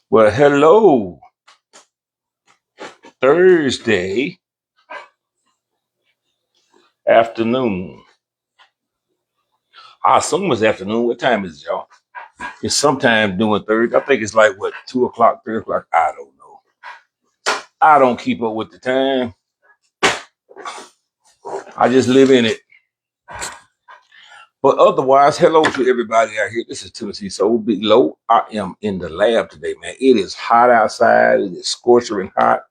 Well, hello, Thursday afternoon. I assume it's afternoon. What time is it, y'all? It's sometime during Thursday. I think it's like what 2 o'clock, 3 o'clock. I don't know. I don't keep up with the time. I just live in it. But otherwise, hello to everybody out here. This is Tennessee Soul Big Low. I am in the lab today, man. It is hot outside. It is scorching hot.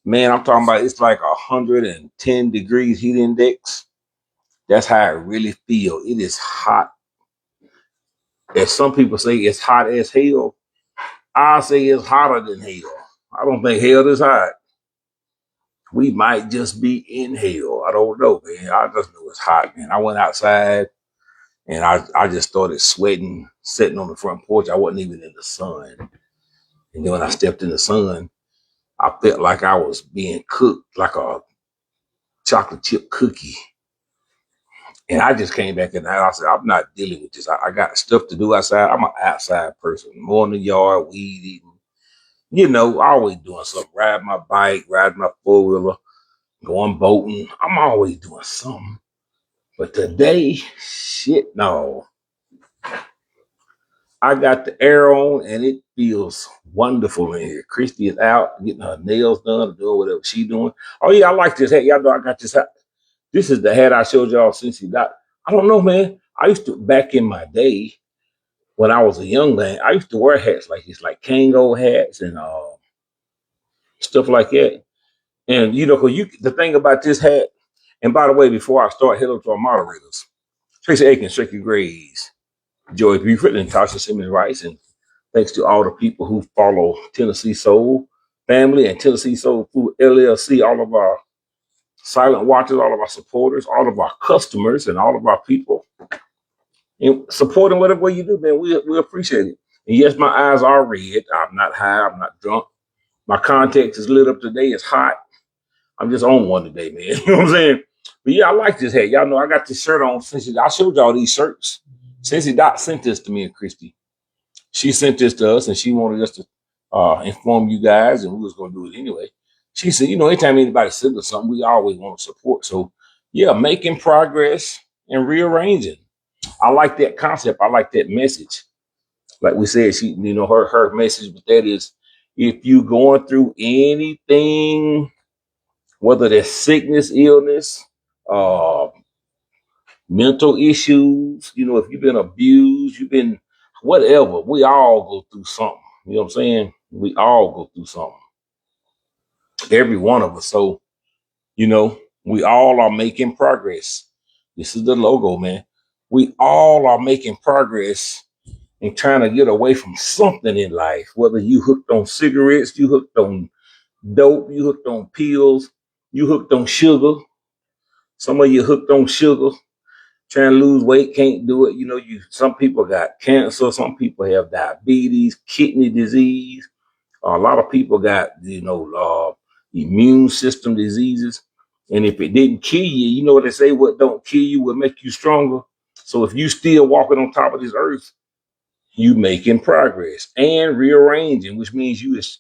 Man, I'm talking about it's like 110 degrees heat index. That's how I really feel. It is hot. As some people say, it's hot as hell. I say it's hotter than hell. I don't think hell is hot. We might just be in hell. I don't know, man. I just know it's hot, man. I went outside and I just started sweating, sitting on the front porch. I wasn't even in the sun. And then when I stepped in the sun, I felt like I was being cooked like a chocolate chip cookie. And I just came back in the house. I said, I'm not dealing with this. I got stuff to do outside. I'm an outside person. More in the yard, weed eating. Always doing something. Ride my bike, ride my four-wheeler, going boating. I'm always doing something. But today, shit, no. I got the air on and it feels wonderful in here. Christy is out getting her nails done, doing whatever she's doing. Oh, yeah, I like this hat. Y'all know I got this hat. This is the hat I showed y'all since he got. I don't know, man. I used to, back in my day, when I was a young man, I used to wear hats like this, like Kango hats and stuff like that. And cause the thing about this hat, and by the way, before I start, hello to our moderators, Tracy Aikens, Shaky Grays, Joey Buford, and Tasha Simmons Rice, and thanks to all the people who follow Tennessee Soul Family and Tennessee Soul Food LLC, all of our silent watchers, all of our supporters, all of our customers, and all of our people. And supporting whatever way you do, man, we appreciate it. And yes, my eyes are red. I'm not high. I'm not drunk. My contacts is lit up today. It's hot. I'm just on one today, man. You know what I'm saying? But yeah, I like this hat. Y'all know I got this shirt on since I showed y'all these shirts. Cynthia Dot sent this to me and Christy. She sent this to us and she wanted us to inform you guys, and we was going to do it anyway. She said, anytime anybody sends us something, we always want to support. So yeah, making progress and rearranging. I like that concept. I like that message. Like we said, she, her message with that is if you going through anything, whether that's sickness, illness, uh, mental issues, if you've been abused, you've been whatever, we all go through something. You know what I'm saying? We all go through something. Every one of us. So, we all are making progress. This is the logo, man. We all are making progress and trying to get away from something in life, whether you hooked on cigarettes, you hooked on dope, you hooked on pills, you hooked on sugar. Some of you hooked on sugar, trying to lose weight, can't do it. Some people got cancer, some people have diabetes, kidney disease. A lot of people got, immune system diseases. And if it didn't kill you, you know what they say, what don't kill you will make you stronger. So if you still walking on top of this earth, you making progress and rearranging, which means you is,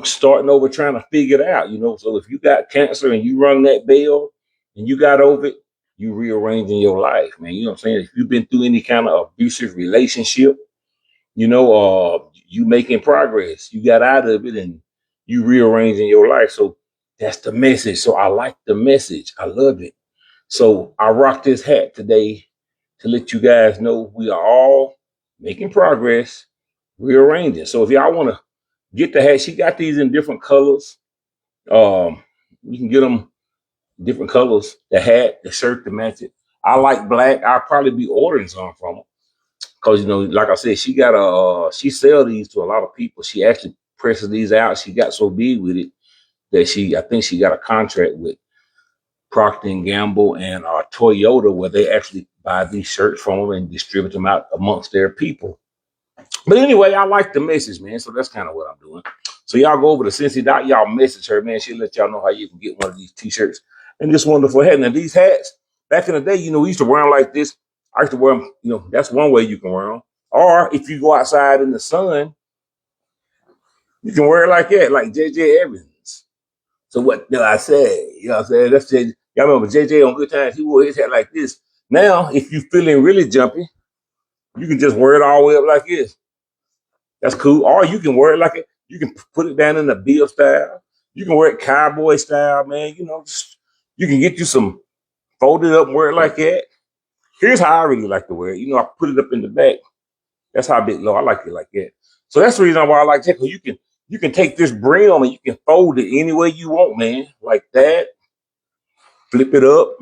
starting over trying to figure it out, So if you got cancer and you rung that bell and you got over it, you rearranging your life, man. You know what I'm saying? If you've been through any kind of abusive relationship, you making progress. You got out of it and you rearranging your life. So that's the message. So I like the message. I love it. So I rock this hat today to let you guys know we are all making progress, rearranging. So if y'all want to get the hat, she got these in different colors. You can get them different colors. The hat, the shirt to match it. I like black. I'll probably be ordering some from her. Cause like I said, she sell these to a lot of people. She actually presses these out. She got so big with it that I think she got a contract with Procter and Gamble and Toyota, where they actually buy these shirts from them and distribute them out amongst their people. But anyway, I like the message, man. So that's kind of what I'm doing. So y'all go over to Cincy Dot, y'all message her, man. She'll let y'all know how you can get one of these t-shirts and this wonderful hat. Now these hats, back in the day, we used to wear them like this. I used to wear them, that's one way you can wear them. Or if you go outside in the sun, You can wear it like that, like JJ Evans. So what do I say? You know what I'm saying? That's JJ. Y'all remember JJ on Good Times? He wore his hat like this. Now, if you feeling really jumpy, you can just wear it all the way up like this. That's cool. Or you can wear it like it. You can put it down in the Bill style. You can wear it cowboy style, man. You know, you can get you some folded up and wear it like that. Here's how I really like to wear it. You know, I put it up in the back. That's how big low. I like it like that. So that's the reason why I like that. Cause you can take this brim and you can fold it any way you want, man. Like that. Flip it up.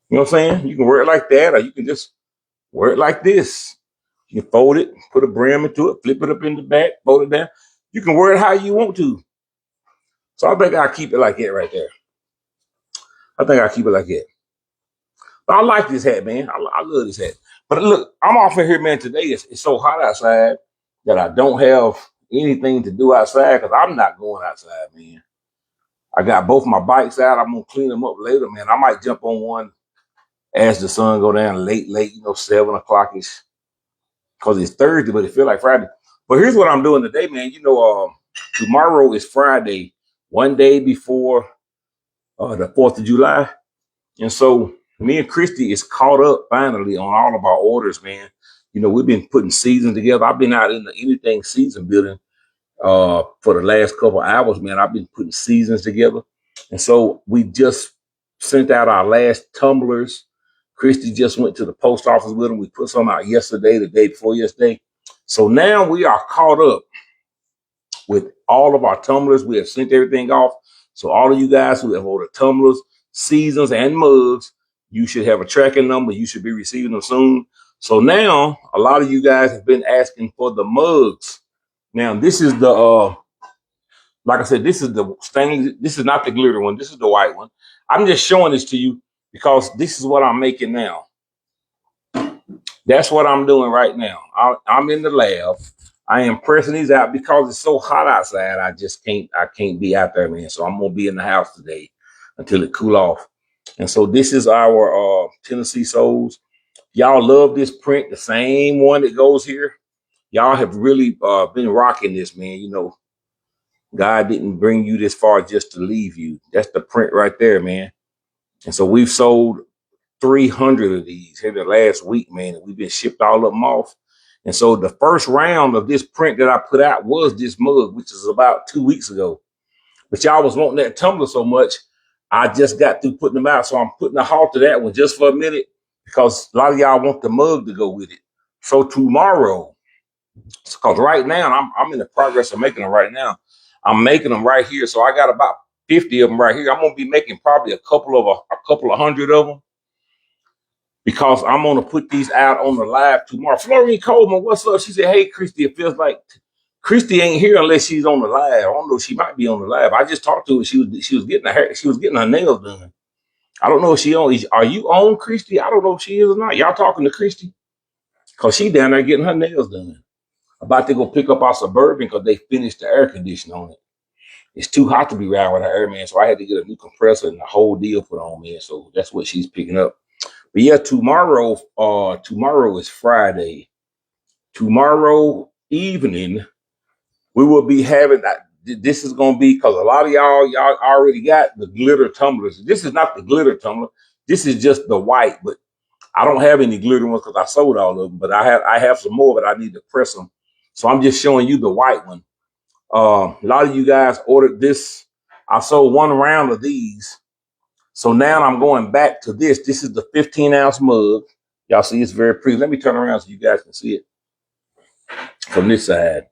You know what I'm saying? You can wear it like that, or you can just wear it like this. You can fold it, put a brim into it, flip it up in the back, fold it down. You can wear it how you want to. So I think I'll keep it like that right there. I think I'll keep it like that. But I like this hat, man. I love this hat. But look, I'm off in here, man. Today it's so hot outside that I don't have anything to do outside because I'm not going outside, man. I got both my bikes out. I'm gonna clean them up later, man. I might jump on one as the sun go down late, 7 o'clock ish. Because it's Thursday, but it feels like Friday. But here's what I'm doing today, man. You know, tomorrow is Friday, one day before the 4th of July. And so me and Christy is caught up finally on all of our orders, man. You know, we've been putting seasons together. I've been out in the anything season building for the last couple of hours, man. I've been putting seasons together. And so we just sent out our last tumblers. Christy just went to the post office with them. We put some out yesterday, the day before yesterday. So now we are caught up with all of our tumblers. We have sent everything off. So all of you guys who have ordered tumblers, seasons, and mugs, you should have a tracking number. You should be receiving them soon. So now a lot of you guys have been asking for the mugs. Now this is the like I said, this is the stain. This is not the glitter one. This is the white one. I'm just showing this to you because this is what I'm making now. That's what I'm doing right now. I'm in the lab. I am pressing these out because it's so hot outside. I can't be out there, man. So I'm gonna be in the house today until it cool off. And so this is our Tennessee Souls. Y'all love this print, the same one that goes here. Y'all have really been rocking this, man. You know, God didn't bring you this far just to leave you. That's the print right there, man. And so we've sold 300 of these here the last week, man. And we've been shipped all of them off. And so the first round of this print that I put out was this mug, which is about 2 weeks ago. But y'all was wanting that tumbler so much, I just got through putting them out. So I'm putting a halt to that one just for a minute because a lot of y'all want the mug to go with it. So tomorrow, because right now I'm in the progress of making them right now. I'm making them right here. So I got about 50 of them right here. I'm gonna be making probably a couple of hundred of them because I'm gonna put these out on the live tomorrow. Florine Coleman, what's up? She said, "Hey, Christy, it feels like Christy ain't here unless she's on the live. I don't know. She might be on the live. I just talked to her. She was getting her nails done. I don't know if she on. Are you on, Christy? I don't know if she is or not. Y'all talking to Christy? Cause she down there getting her nails done. About to go pick up our Suburban because they finished the air conditioning on it. It's too hot to be riding with her air, man. So I had to get a new compressor and the whole deal put on, man. So that's what she's picking up. But yeah, tomorrow is Friday. Tomorrow evening, we will be having that. This is gonna be because a lot of y'all already got the glitter tumblers. This is not the glitter tumbler. This is just the white, but I don't have any glitter ones because I sold all of them. But I have some more, but I need to press them. So I'm just showing you the white one. A lot of you guys ordered this. I sold one round of these. So now I'm going back to this. This is the 15-ounce mug. Y'all see it's very pretty. Let me turn around so you guys can see it from this side.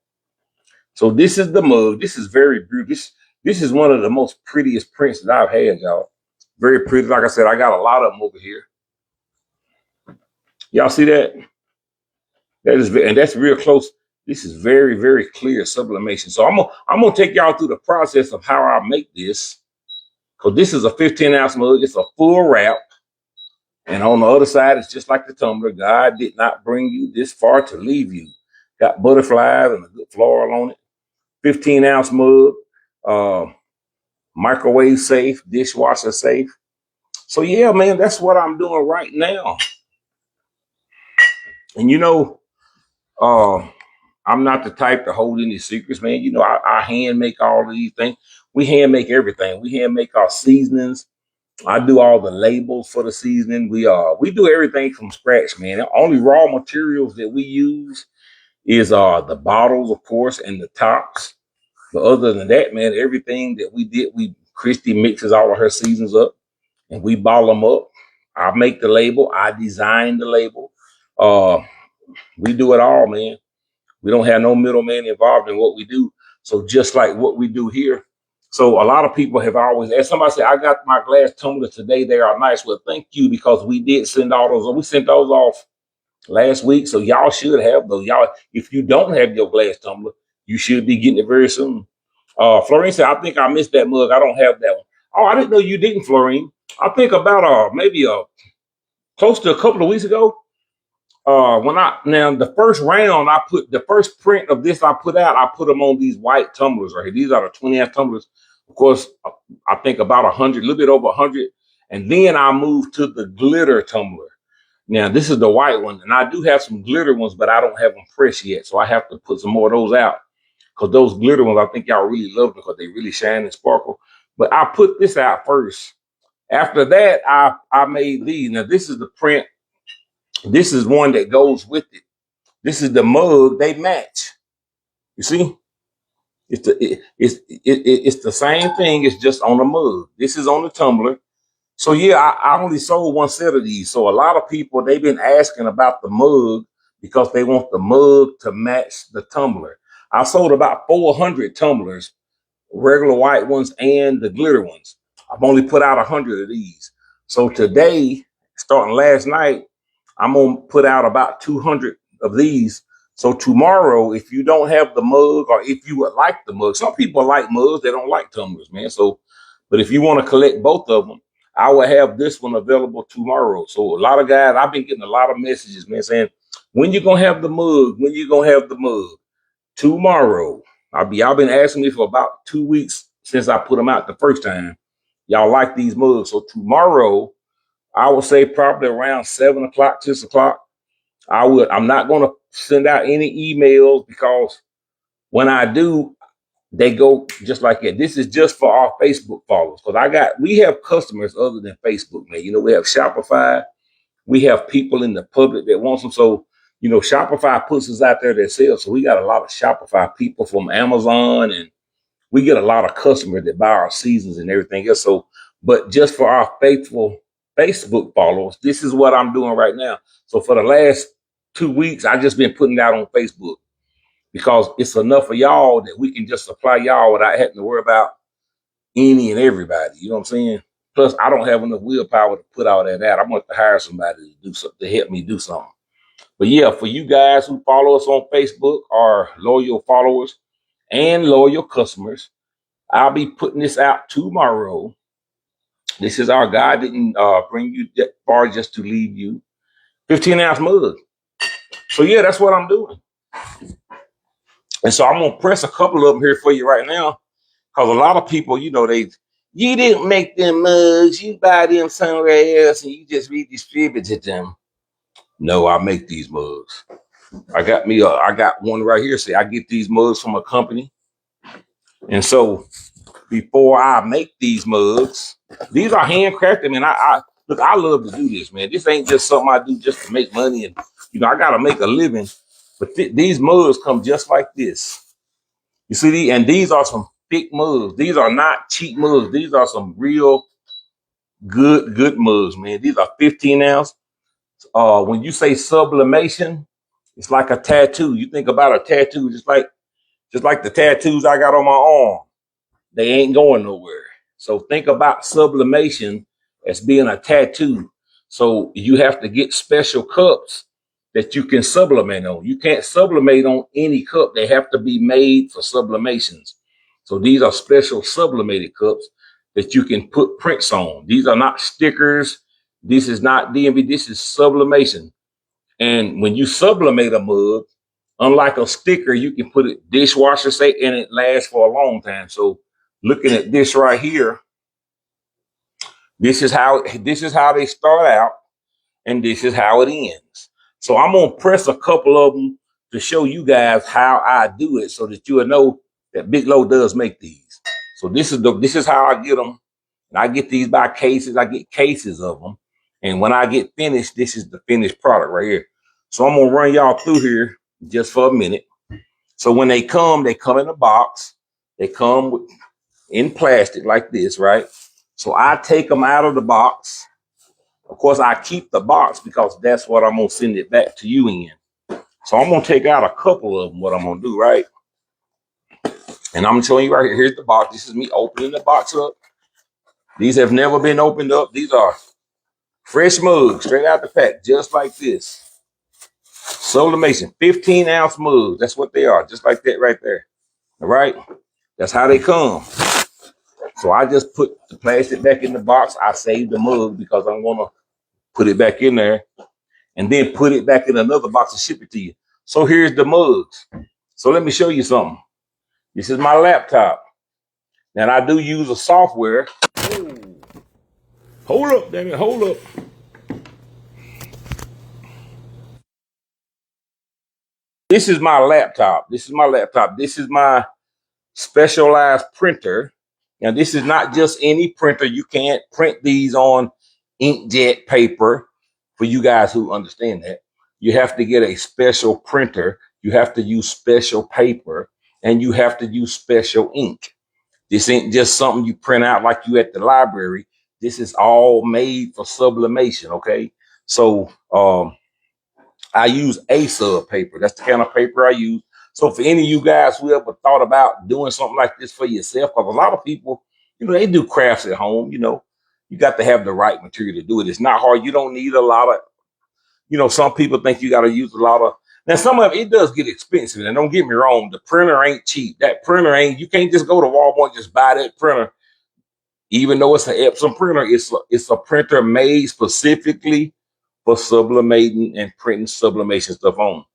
So this is the mug. This is very beautiful. This is one of the most prettiest prints that I've had, y'all. Very pretty. Like I said, I got a lot of them over here. Y'all see that? And that's real close. This is very, very clear sublimation. So I'm gonna take y'all through the process of how I make this. Because this is a 15-ounce mug. It's a full wrap. And on the other side, it's just like the tumbler. God did not bring you this far to leave you. Got butterflies and a good floral on it. 15-ounce mug. Microwave safe, dishwasher safe. So yeah, man, that's what I'm doing right now. And you know, I'm not the type to hold any secrets, man. You know, I hand make all of these things. We hand make everything. We hand make our seasonings. I do all the labels for the seasoning. We do everything from scratch, man. The only raw materials that we use is the bottles, of course, and the tops. But other than that, man, everything that we did, Christy mixes all of her seasons up and we bottle them up. I make the label. I design the label. Uh, we do it all, man. We don't have no middleman involved in what we do. So just like what we do here. So a lot of people have always asked. Somebody said, I got my glass tumblers today. They are nice. Well, thank you, because we did send all those. We sent those off last week. So y'all should have those. Y'all, if you don't have your glass tumbler, you should be getting it very soon. Florine said, I think I missed that mug. I don't have that one. Oh, I didn't know you didn't, Florine. I think about maybe close to a couple of weeks ago. Now the first round, I put the first print of this I put out, I put them on these white tumblers right here. These are the 20-ounce tumblers. Of course, I think about 100, a little bit over 100. And then I moved to the glitter tumbler. Now this is the white one, and I do have some glitter ones, but I don't have them fresh yet. So I have to put some more of those out, because those glitter ones, I think y'all really love them because they really shine and sparkle. But I put this out first. After that, I made these. Now this is the print. This is one that goes with it. This is the mug. They match. You see, it's the same thing. It's just on the mug. This is on the tumbler. So yeah, I only sold one set of these. So a lot of people, they've been asking about the mug because they want the mug to match the tumbler. I sold about 400 tumblers, regular white ones and the glitter ones. I've only put out 100 of these. So today, starting last night, I'm going to put out about 200 of these. So tomorrow, if you don't have the mug, or if you would like the mug, some people like mugs, they don't like tumblers, man. So, but if you want to collect both of them, I will have this one available tomorrow. So a lot of guys, I've been getting a lot of messages, man, saying, when you going to have the mug? When you going to have the mug? Tomorrow. Y'all been asking me for about 2 weeks since I put them out the first time. Y'all like these mugs. So tomorrow, I would say probably around 7 o'clock, 6 o'clock. I'm not going to send out any emails, because when I do, they go just like that. This is just for our Facebook followers, because we have customers other than Facebook, man. You know, we have Shopify. We have people in the public that wants them. So, you know, Shopify puts us out there that sell. So we got a lot of Shopify people from Amazon, and we get a lot of customers that buy our seasons and everything else. So, but just for our faithful Facebook followers, this is what I'm doing right now. So for the last 2 weeks, I just been putting it out on Facebook, because it's enough of y'all that we can just supply y'all without having to worry about any and everybody. You know what I'm saying? Plus, I don't have enough willpower to put all that out. I'm going to hire somebody to do something, to help me do something. But yeah, for you guys who follow us on Facebook, are loyal followers and loyal customers, I'll be putting this out tomorrow. This is our God didn't bring you that far just to leave you. 15-ounce mug. So yeah, that's what I'm doing. And so I'm gonna press a couple of them here for you right now, because a lot of people, you know, you didn't make them mugs, you buy them somewhere else and you just redistributed them. No, I make these mugs. I got one right here. Say I get these mugs from a company. And so before I make these mugs, these are handcrafted, man. Look, I love to do this, man. This ain't just something I do just to make money, and you know, I gotta make a living. But these mugs come just like this. You see, and these are some thick mugs. These are not cheap mugs. These are some real good mugs, man. These are 15 ounce. When you say sublimation, it's like a tattoo. You think about a tattoo, just like the tattoos I got on my arm. They ain't going nowhere. So think about sublimation as being a tattoo. So you have to get special cups that you can sublimate on. You can't sublimate on any cup. They have to be made for sublimations. So these are special sublimated cups that you can put prints on. These are not stickers. This is not DMV. This is sublimation. And when you sublimate a mug, unlike a sticker, you can put it dishwasher safe and it lasts for a long time. So looking at this right here, this is how they start out, and this is how it ends. So I'm gonna press a couple of them to show you guys how I do it so that you will know that Big Low does make these. So this is how I get them. And I get these by cases. I get cases of them. And when I get finished, this is the finished product right here. So I'm going to run y'all through here just for a minute. So when they come in a box. They come in plastic like this, right? So I take them out of the box. Of course, I keep the box because that's what I'm going to send it back to you in. So I'm going to take out a couple of them, what I'm going to do, right? And I'm showing you right here. Here's the box. This is me opening the box up. These have never been opened up. These are fresh mugs, straight out the pack, just like this. Sublimation, 15-ounce mugs. That's what they are, just like that right there. All right? That's how they come. So I just put the plastic back in the box. I saved the mug because I'm going to put it back in there and then put it back in another box and ship it to you. So here's the mugs. So let me show you something. This is my laptop. Now I do use a software. Oh. Hold up, damn it, hold up. This is my laptop. This is my laptop. This is my specialized printer. Now, this is not just any printer. You can't print these on inkjet paper for you guys who understand that. You have to get a special printer. You have to use special paper and you have to use special ink. This ain't just something you print out like you at the library. This is all made for sublimation. Okay. So, I use A-Sub paper. That's the kind of paper I use. So for any of you guys who ever thought about doing something like this for yourself, because a lot of people, they do crafts at home, you got to have the right material to do it. It's not hard. You don't need a lot of, some people think you got to use a lot of, now some of it does get expensive. And don't get me wrong, the printer ain't cheap. That printer you can't just go to Walmart and just buy that printer. Even though it's an Epson printer, it's a printer made specifically for sublimating and printing sublimation stuff on.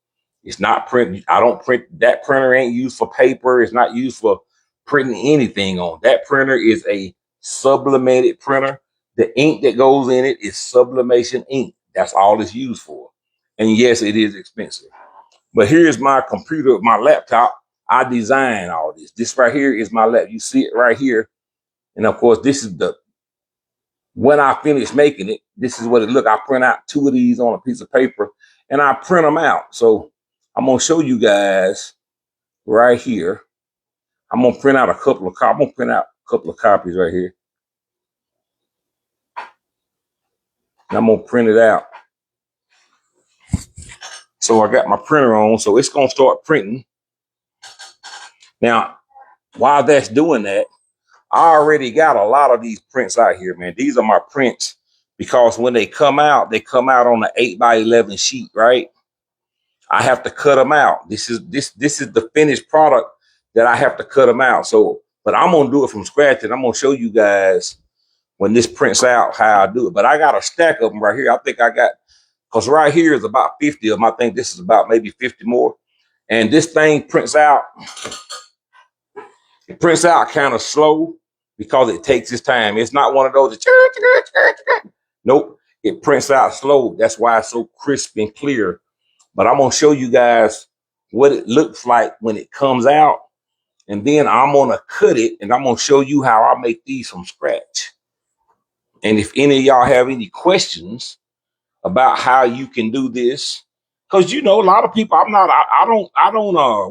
It's not print. I don't print. That printer ain't used for paper. It's not used for printing anything on. That printer is a sublimated printer. The ink that goes in it is sublimation ink. That's all it's used for. And yes, it is expensive. But here's my computer, my laptop. I designed all this. This right here is my laptop. You see it right here. And of course, this is when I finish making it, this is what it look. I print out 2 of these on a piece of paper and I print them out. So I'm going to show you guys right here. I'm going to print out a couple of copies. I'm going to print out a couple of copies right here. And I'm going to print it out. So I got my printer on. So it's going to start printing. Now, while that's doing that, I already got a lot of these prints out here, man. These are my prints because when they come out on an 8x11 sheet, right? I have to cut them out. This is the finished product that I have to cut them out. So, but I'm gonna do it from scratch, and I'm gonna show you guys when this prints out how I do it. But I got a stack of them right here. I think I got, because right here is about 50 of them. I think this is about maybe 50 more. And this thing prints out. It prints out kind of slow because it takes its time. It's not one of those. Nope. It prints out slow. That's why it's so crisp and clear. But I'm going to show you guys what it looks like when it comes out. And then I'm going to cut it and I'm going to show you how I make these from scratch. And if any of y'all have any questions about how you can do this, because a lot of people, I don't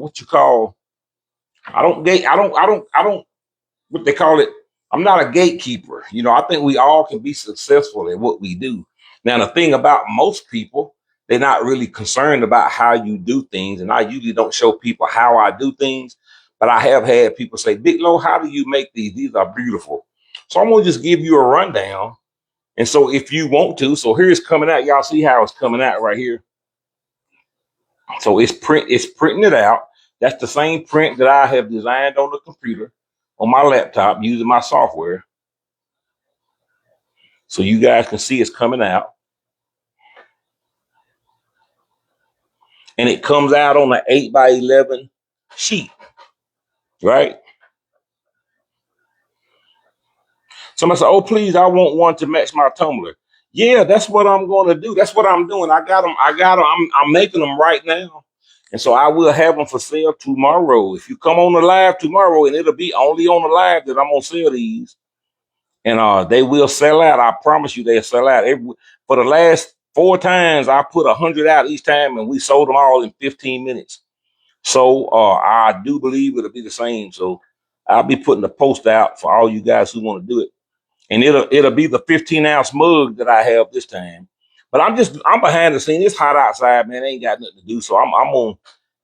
what they call it. I'm not a gatekeeper. I think we all can be successful at what we do. Now, the thing about most people, they're not really concerned about how you do things. And I usually don't show people how I do things. But I have had people say, Big Low, how do you make these? These are beautiful. So I'm going to just give you a rundown. And so if you want to, so here it's coming out. Y'all see how it's coming out right here. So it's printing it out. That's the same print that I have designed on the computer, on my laptop, using my software. So you guys can see it's coming out. And it comes out on an 8x11 sheet, right? Somebody said, oh, please, I want one to match my tumbler. Yeah, that's what I'm going to do. That's what I'm doing. I got them. I'm making them right now. And so I will have them for sale tomorrow. If you come on the live tomorrow, and it'll be only on the live that I'm gonna sell these, and they will sell out. I promise you, they'll sell out. For the last 4 times, I put 100 out each time, and we sold them all in 15 minutes. So I do believe it'll be the same. So I'll be putting a post out for all you guys who want to do it, and it'll be the 15-ounce mug that I have this time. But I'm behind the scenes. It's hot outside, man. I ain't got nothing to do, so I'm gonna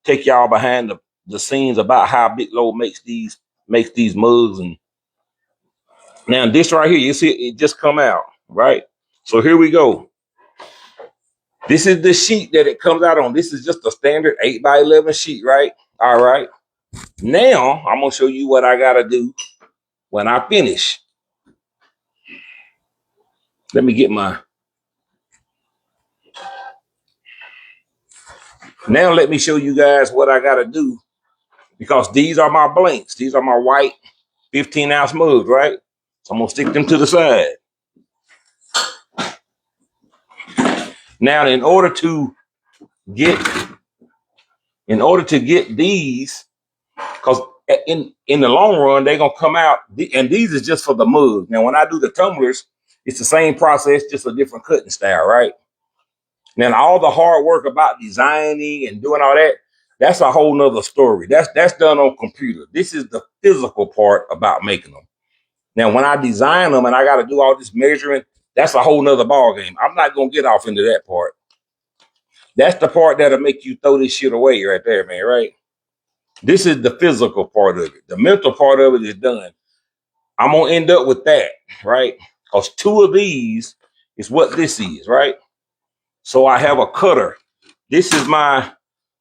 take y'all behind the scenes about how Big Low makes these mugs. And now this right here, you see it just come out, right? So here we go. This is the sheet that it comes out on. This is just a standard 8x11 sheet, right? All right. Now I'm gonna show you what I gotta do when I finish. Let me get my. Now let me show you guys what I gotta do, because these are my blanks. These are my white 15-ounce mugs, right? So I'm gonna stick them to the side. Now, in order to get these, because in the long run they're gonna come out, and these is just for the mugs. Now, when I do the tumblers, it's the same process, just a different cutting style, right? Now, all the hard work about designing and doing all that, that's a whole nother story. That's done on computer. This is the physical part about making them. Now, when I design them and I got to do all this measuring, that's a whole nother ball game. I'm not gonna get off into that part. That's the part that'll make you throw this shit away right there, man, right? This is the physical part of it. The mental part of it is done. I'm gonna end up with that, right? Because 2 of these is what this is, right? So I have a cutter. This is my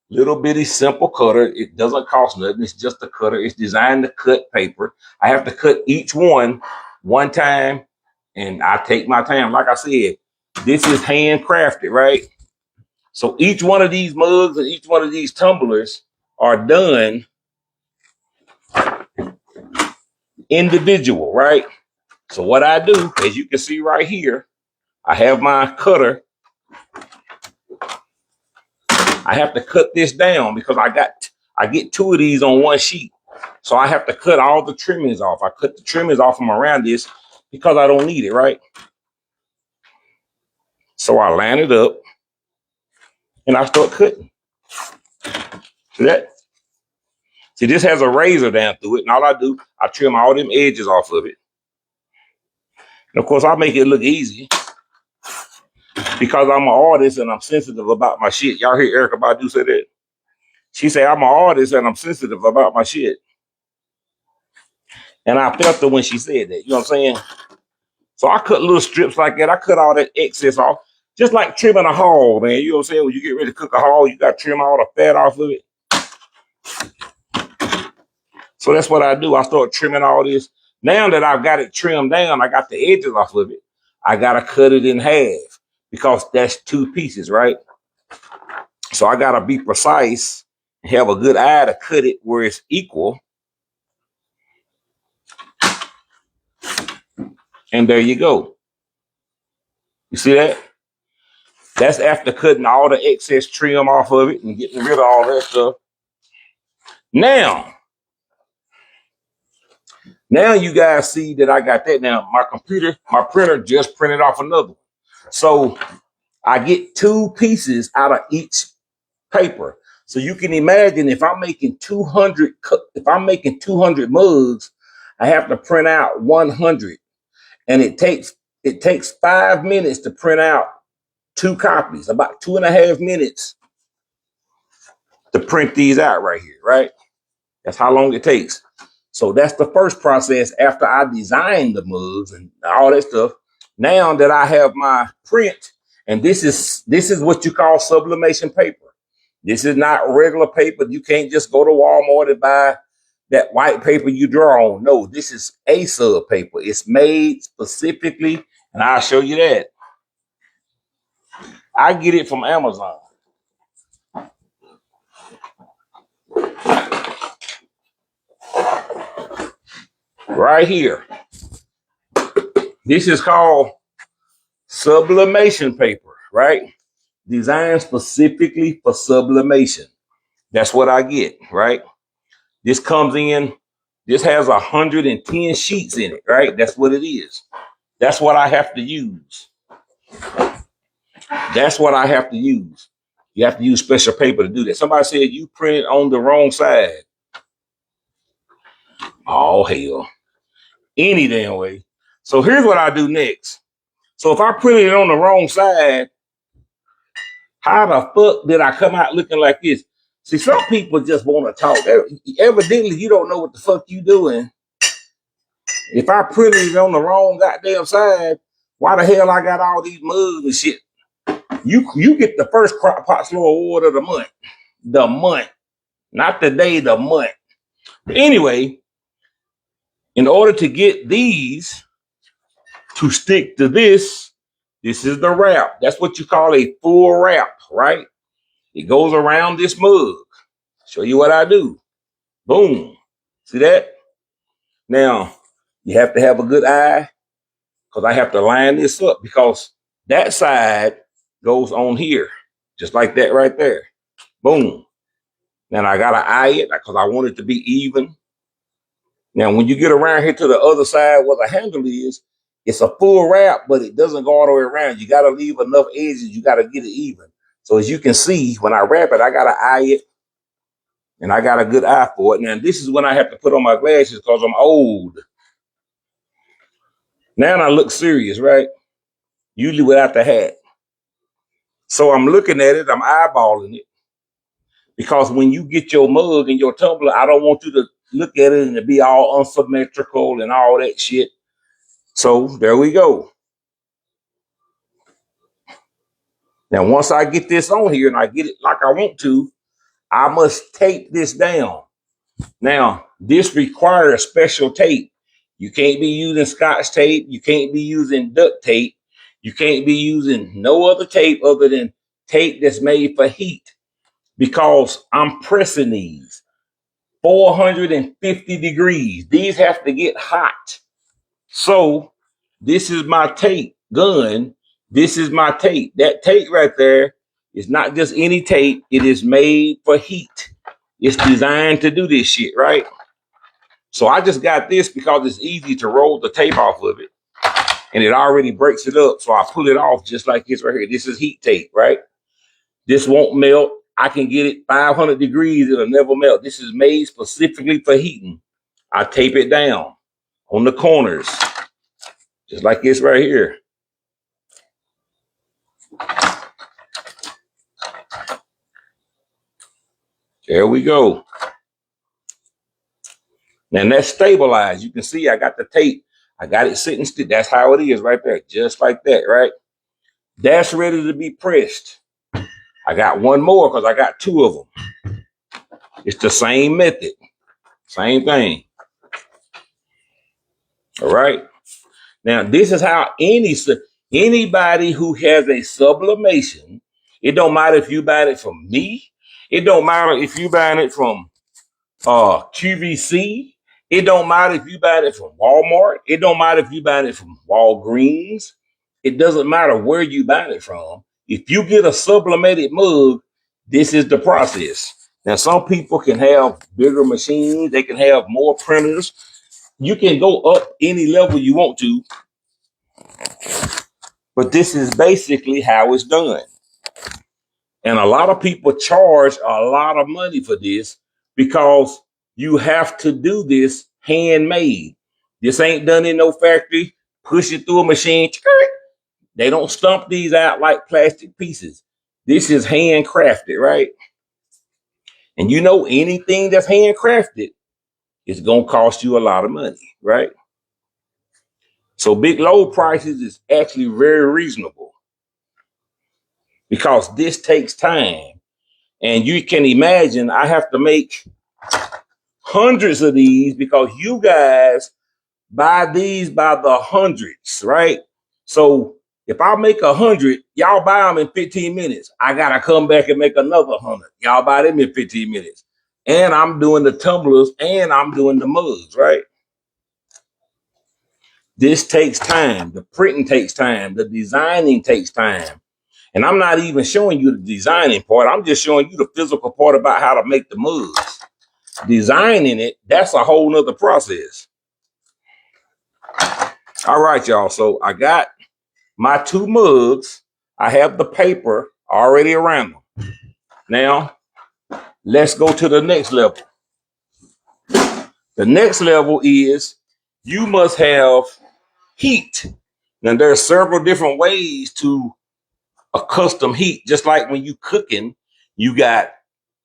little bitty simple cutter. It doesn't cost nothing. It's just a cutter. It's designed to cut paper. I have to cut each one time, and I take my time. Like I said, this is handcrafted, right? So each one of these mugs and each one of these tumblers are done individual, right? So what I do, as you can see right here, I have my cutter. I have to cut this down because I get 2 of these on one sheet. So I have to cut all the trimmings off. I cut the trimmings off from around this because I don't need it, right? So I line it up and I start cutting. See that? See, this has a razor down through it, and all I do, I trim all them edges off of it. And of course, I make it look easy because I'm an artist and I'm sensitive about my shit. Y'all hear Erykah Badu say that? She say, I'm an artist and I'm sensitive about my shit. And I felt her when she said that. You know what I'm saying? So I cut little strips like that. I cut all that excess off. Just like trimming a hog, man. You know what I'm saying? When you get ready to cook a hog, you got to trim all the fat off of it. So that's what I do. I start trimming all this. Now that I've got it trimmed down, I got the edges off of it. I got to cut it in half because that's 2 pieces, right? So I got to be precise and have a good eye to cut it where it's equal. And there you go. You see that? That's after cutting all the excess trim off of it and getting rid of all that stuff. Now you guys see that I got that. Now my printer just printed off another one. So I get 2 pieces out of each paper. So you can imagine if I'm making 200 mugs, I have to print out 100. And it takes 5 minutes to print out 2 copies, about 2.5 minutes to print these out right here, right? That's how long it takes. So that's the first process after I design the mugs and all that stuff. Now that I have my print, and this is what you call sublimation paper. This is not regular paper. You can't just go to Walmart and buy that white paper you draw on. No, this is A-sub paper. It's made specifically, and I'll show you that. I get it from Amazon. Right here. This is called sublimation paper, right? Designed specifically for sublimation. That's what I get, right? This comes in, this has 110 sheets in it, right? That's what it is. That's what I have to use. That's what I have to use. You have to use special paper to do that. Somebody said you printed on the wrong side. Oh, hell. Any damn way. So here's what I do next. So if I printed it on the wrong side, how the fuck did I come out looking like this? See, some people just want to talk. Evidently, you don't know what the fuck you doing. If I printed it on the wrong goddamn side, why the hell I got all these mugs and shit? You get the first Crock Pot Slow Award of the month. The month. Not the day, the month. But anyway, in order to get these to stick to this is the wrap. That's what you call a full wrap, right? It goes around this mug. Show you what I do. Boom. See that? Now, you have to have a good eye because I have to line this up because that side goes on here, just like that right there. Boom. Now, I got to eye it because I want it to be even. Now, when you get around here to the other side where the handle is, it's a full wrap, but it doesn't go all the way around. You got to leave enough edges. You got to get it even. So as you can see, when I wrap it, I got to eye it. And I got a good eye for it. Now, this is when I have to put on my glasses because I'm old. Now I look serious, right? Usually without the hat. So I'm looking at it. I'm eyeballing it. Because when you get your mug and your tumbler, I don't want you to look at it and it be all unsymmetrical and all that shit. So there we go. Now, once I get this on here and I get it like I want to, I must tape this down. Now, this requires special tape. You can't be using Scotch tape. You can't be using duct tape. You can't be using no other tape other than tape that's made for heat because I'm pressing these 450 degrees. These have to get hot. So this is my tape gun. This is my tape. That tape right there is not just any tape. It is made for heat. It's designed to do this shit, right? So I just got this because it's easy to roll the tape off of it. And it already breaks it up. So I pull it off just like this right here. This is heat tape, right? This won't melt. I can get it 500 degrees. It'll never melt. This is made specifically for heating. I tape it down on the corners, just like this right here. There we go. And that's stabilized. You can see I got the tape. I got it sitting still. That's how it is right there. Just like that, right? That's ready to be pressed. I got one more because I got two of them. It's the same method. Same thing. All right. Now, this is how anybody who has a sublimation, it don't matter if you buy it from me. It don't matter if you buy it from QVC. It don't matter if you buy it from Walmart. It don't matter if you buy it from Walgreens. It doesn't matter where you buy it from. If you get a sublimated mug, this is the process. Now, some people can have bigger machines. They can have more printers. You can go up any level you want to. But this is basically how it's done. And a lot of people charge a lot of money for this because you have to do this handmade. This ain't done in no factory. Push it through a machine. They don't stump these out like plastic pieces. This is handcrafted, right? And you know anything that's handcrafted is going to cost you a lot of money, right? So Big Low prices is actually very reasonable because this takes time. And you can imagine I have to make hundreds of these because you guys buy these by the hundreds, right? So if I make 100, y'all buy them in 15 minutes. I got to come back and make another 100. Y'all buy them in 15 minutes. And I'm doing the tumblers and I'm doing the mugs, right? This takes time. The printing takes time. The designing takes time. And I'm not even showing you the designing part. I'm just showing you the physical part about how to make the mugs. Designing it, that's a whole nother process. All right, y'all. So I got my 2 mugs. I have the paper already around them. Now, let's go to the next level. The next level is you must have heat. Now, there are several different ways to custom heat. Just like when you cooking, you got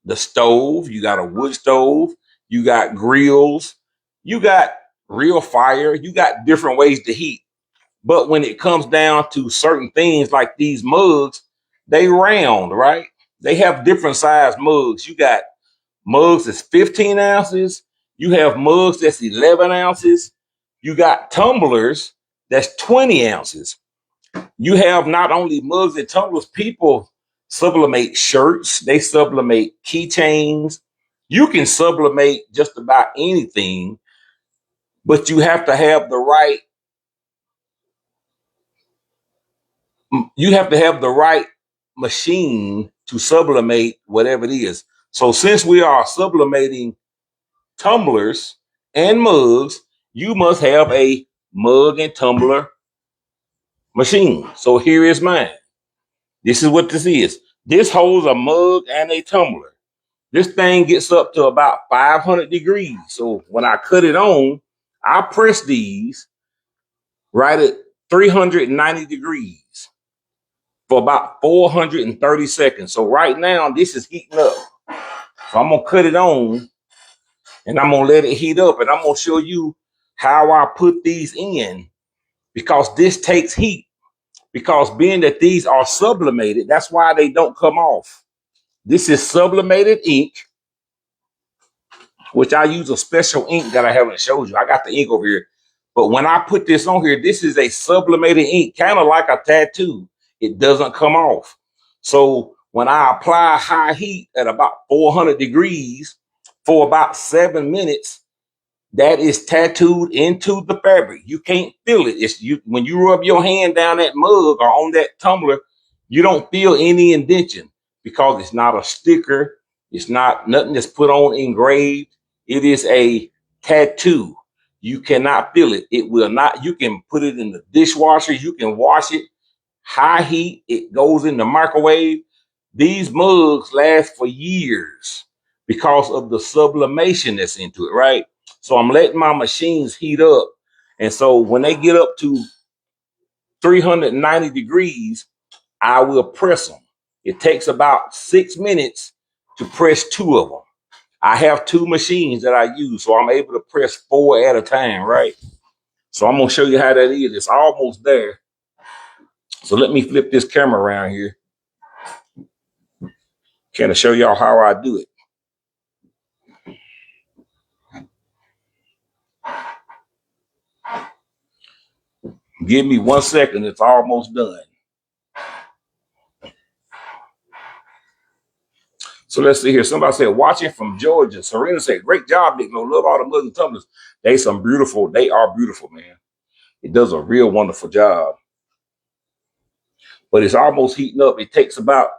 the stove, you got a wood stove, you got grills, you got real fire, you got different ways to heat. But when it comes down to certain things like these mugs, they round, right? They have different size mugs. You got mugs that's 15 ounces. You have mugs that's 11 ounces. You got tumblers that's 20 ounces. You have not only mugs and tumblers, people sublimate shirts, they sublimate keychains. You can sublimate just about anything, but you have to have the right machine to sublimate whatever it is. So since we are sublimating tumblers and mugs, you must have a mug and tumbler machine. So here is mine. This is what this is. This holds a mug and a tumbler. This thing gets up to about 500 degrees. So when I cut it on, I press these right at 390 degrees for about 430 seconds. So right now, this is heating up. So I'm going to cut it on and I'm going to let it heat up. And I'm going to show you how I put these in, because this takes heat. Because being that these are sublimated, that's why they don't come off. This is sublimated ink, which I use a special ink that I haven't showed you. I got the ink over here. But when I put this on here, this is a sublimated ink, kind of like a tattoo. It doesn't come off. So when I apply high heat at about 400 degrees for about 7 minutes, that is tattooed into the fabric. You can't feel it. It's you when you rub your hand down that mug or on that tumbler, you don't feel any indentation because it's not a sticker. It's not nothing that's put on engraved. It is a tattoo. You cannot feel it. It will not. You can put it in the dishwasher. You can wash it. High heat. It goes in the microwave. These mugs last for years because of the sublimation that's into it, right? So I'm letting my machines heat up. And so when they get up to 390 degrees, I will press them. It takes about 6 minutes to press 2 of them. I have 2 machines that I use, so I'm able to press 4 at a time, right? So I'm going to show you how that is. It's almost there. So let me flip this camera around here. Can I show y'all how I do it? Give me 1 second. It's almost done. So let's see here. Somebody said, watching from Georgia. Serena said, great job, Nick. No, love all the mugs and tumblers. They are beautiful, man. It does a real wonderful job. But it's almost heating up. It takes about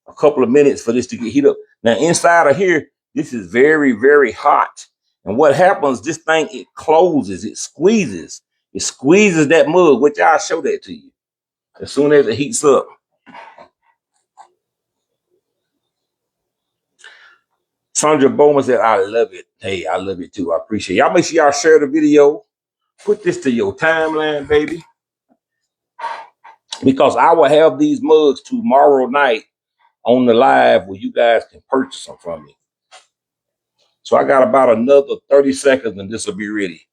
a couple of minutes for this to get heated up. Now, inside of here, this is very, very hot. And what happens, this thing, it closes, it squeezes. It squeezes that mug, which I'll show that to you as soon as it heats up. Sandra Bowman said, I love it. Hey, I love it too. I appreciate it. Y'all make sure y'all share the video. Put this to your timeline, baby. Because I will have these mugs tomorrow night on the live where you guys can purchase them from me. So I got about another 30 seconds and this will be ready.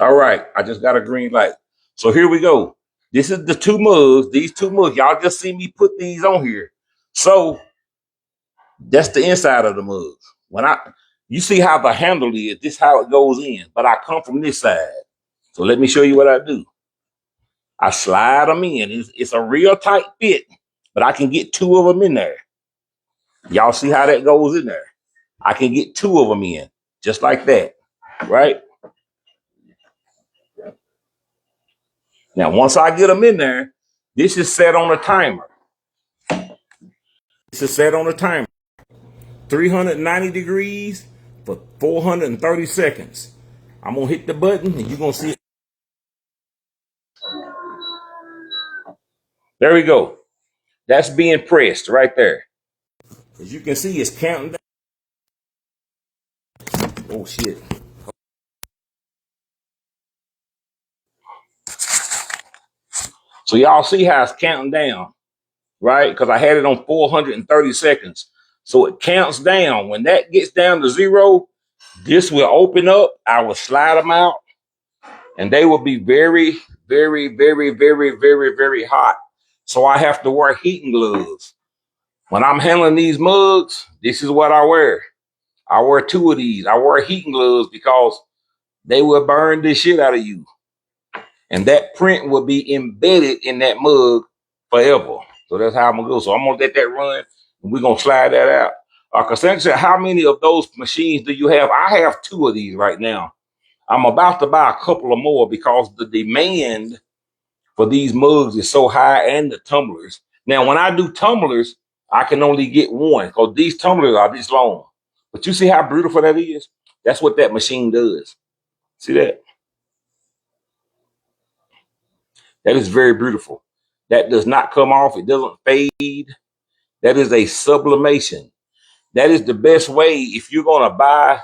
All right. I just got a green light. So here we go. This is the 2 mugs. These 2 mugs. Y'all just see me put these on here. So that's the inside of the mugs. You see how the handle is. This is how it goes in. But I come from this side. So let me show you what I do. I slide them in. It's a real tight fit, but I can get 2 of them in there. Y'all see how that goes in there? I can get 2 of them in, just like that, right? Now, once I get them in there, This is set on a timer. This is set on a timer. 390 degrees for 430 seconds. I'm going to hit the button and you're going to see it. There we go. That's being pressed right there. As you can see, it's counting down. Oh, shit. So y'all see how it's counting down, right? Because I had it on 430 seconds. So it counts down. When that gets down to 0, this will open up. I will slide them out. And they will be very, very, very, very, very, very hot. So I have to wear heating gloves. When I'm handling these mugs, this is what I wear. I wear 2 of these. I wear heating gloves because they will burn the shit out of you. And that print will be embedded in that mug forever. So that's how I'm going to go. So I'm going to let that run, and we're going to slide that out. Cassandra, how many of those machines do you have? I have 2 of these right now. I'm about to buy a couple of more because the demand for these mugs is so high, and the tumblers. Now, when I do tumblers, I can only get 1 because these tumblers are this long. But you see how beautiful that is? That's what that machine does. See that? That is very beautiful. That does not come off. It doesn't fade. That is a sublimation. That is the best way if you're going to buy.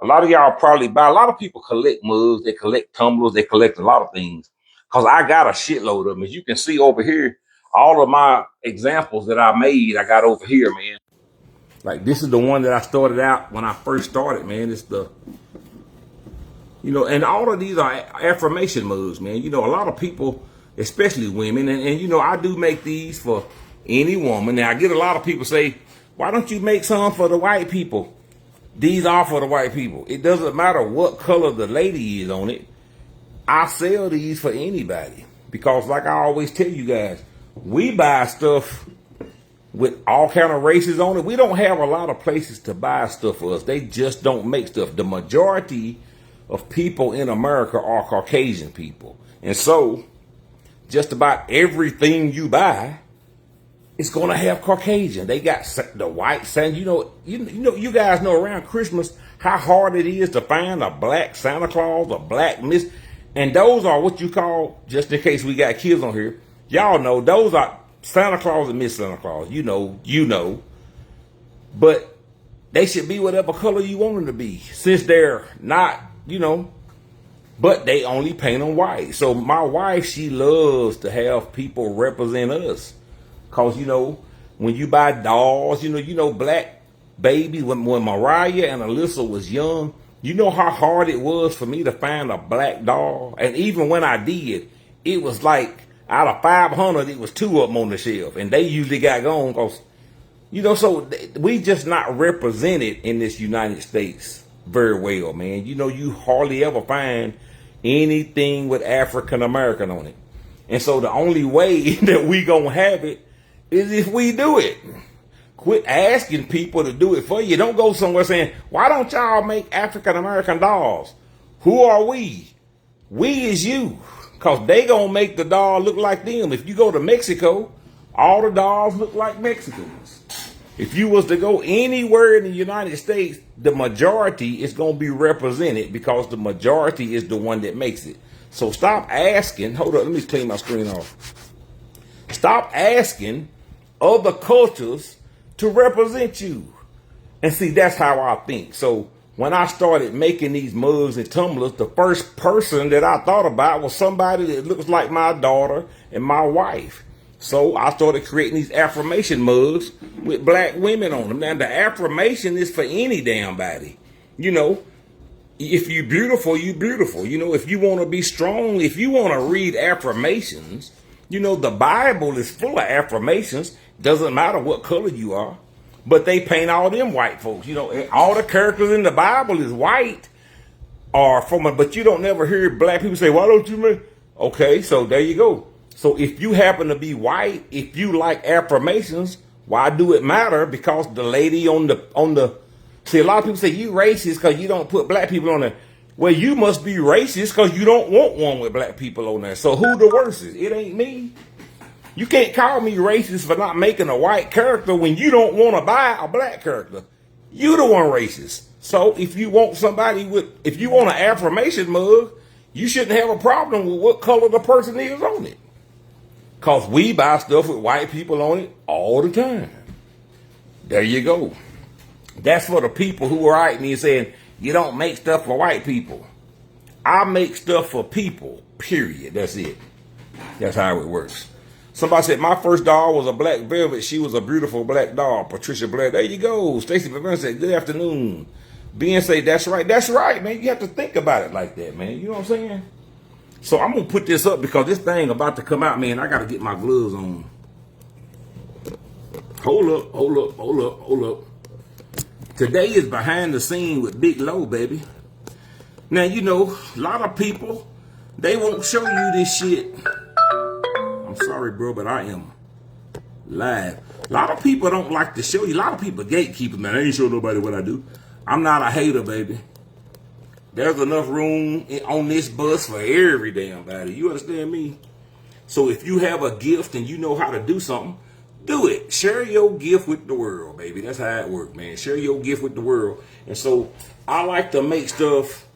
A lot of y'all probably buy. A lot of people collect mugs. They collect tumblers. They collect a lot of things. Because I got a shitload of them. As you can see over here, all of my examples that I made, I got over here, man. Like this is the one that I started out when I first started, man. It's the, and all of these are affirmation mugs, man. A lot of people, especially women, and I do make these for any woman. Now I get a lot of people say, why don't you make some for the white people? These are for the white people. It doesn't matter what color the lady is on it. I sell these for anybody because, like I always tell you guys, we buy stuff with all kind of races on it. We don't have a lot of places to buy stuff for us. They just don't make stuff. The majority of people in America are Caucasian people. And so just about everything you buy is going to have Caucasian. They got the white Santa. You guys know around Christmas how hard it is to find a black Santa Claus, a black Miss. And those are what you call, just in case we got kids on here, y'all know those are Santa Claus and Miss Santa Claus. You know. But they should be whatever color you want them to be, since they're not, but they only paint them white. So my wife, she loves to have people represent us. Because, when you buy dolls, Black Baby, when Mariah and Alyssa was young, you know how hard it was for me to find a black doll? And even when I did, it was like, out of 500, it was 2 of them on the shelf. And they usually got gone because, so we just not represented in this United States very well, man. You hardly ever find anything with African American on it. And so the only way that we gonna have it is if we do it. Quit asking people to do it for you. Don't go somewhere saying, why don't y'all make African American dolls? Who are we? We is you. Because they going to make the doll look like them. If you go to Mexico, all the dolls look like Mexicans. If you was to go anywhere in the United States, the majority is going to be represented because the majority is the one that makes it. So stop asking. Hold up, let me clean my screen off. Stop asking other cultures to represent you. And see, that's how I think. So when I started making these mugs and tumblers, the first person that I thought about was somebody that looks like my daughter and my wife. So I started creating these affirmation mugs with black women on them. Now, the affirmation is for any damn body. If you're beautiful, you're beautiful. If you want to be strong, if you want to read affirmations, the Bible is full of affirmations. Doesn't matter what color you are. But they paint all them white folks. All the characters in the Bible is white. But you don't never hear black people say, why don't you make? Okay, so there you go. So if you happen to be white, if you like affirmations, why do it matter? Because the lady on the see, a lot of people say you racist because you don't put black people on there. Well, you must be racist because you don't want one with black people on there. So who the worst is? It ain't me. You can't call me racist for not making a white character when you don't want to buy a black character. You the one racist. So if you want if you want an affirmation mug, you shouldn't have a problem with what color the person is on it. Because we buy stuff with white people on it all the time. There you go. That's for the people who write me saying, you don't make stuff for white people. I make stuff for people, period. That's it. That's how it works. Somebody said, my first doll was a black velvet. She was a beautiful black doll. Patricia Blair. There you go. Stacey Pavone said, good afternoon. Ben said, that's right. That's right, man. You have to think about it like that, man. You know what I'm saying? So I'm going to put this up because this thing about to come out, man. I got to get my gloves on. Hold up, hold up, hold up, hold up. Today is behind the scene with Big Low, baby. Now, you know, a lot of people, they won't show you this shit. I'm sorry, bro, but I am live. A lot of people don't like to show you. A lot of people gatekeepers, man. I ain't show nobody what I do. I'm not a hater, baby. There's enough room on this bus for every damn body. You understand me? So if you have a gift and you know how to do something, do it. Share your gift with the world, baby. That's how it works, man. Share your gift with the world. And so I like to make stuff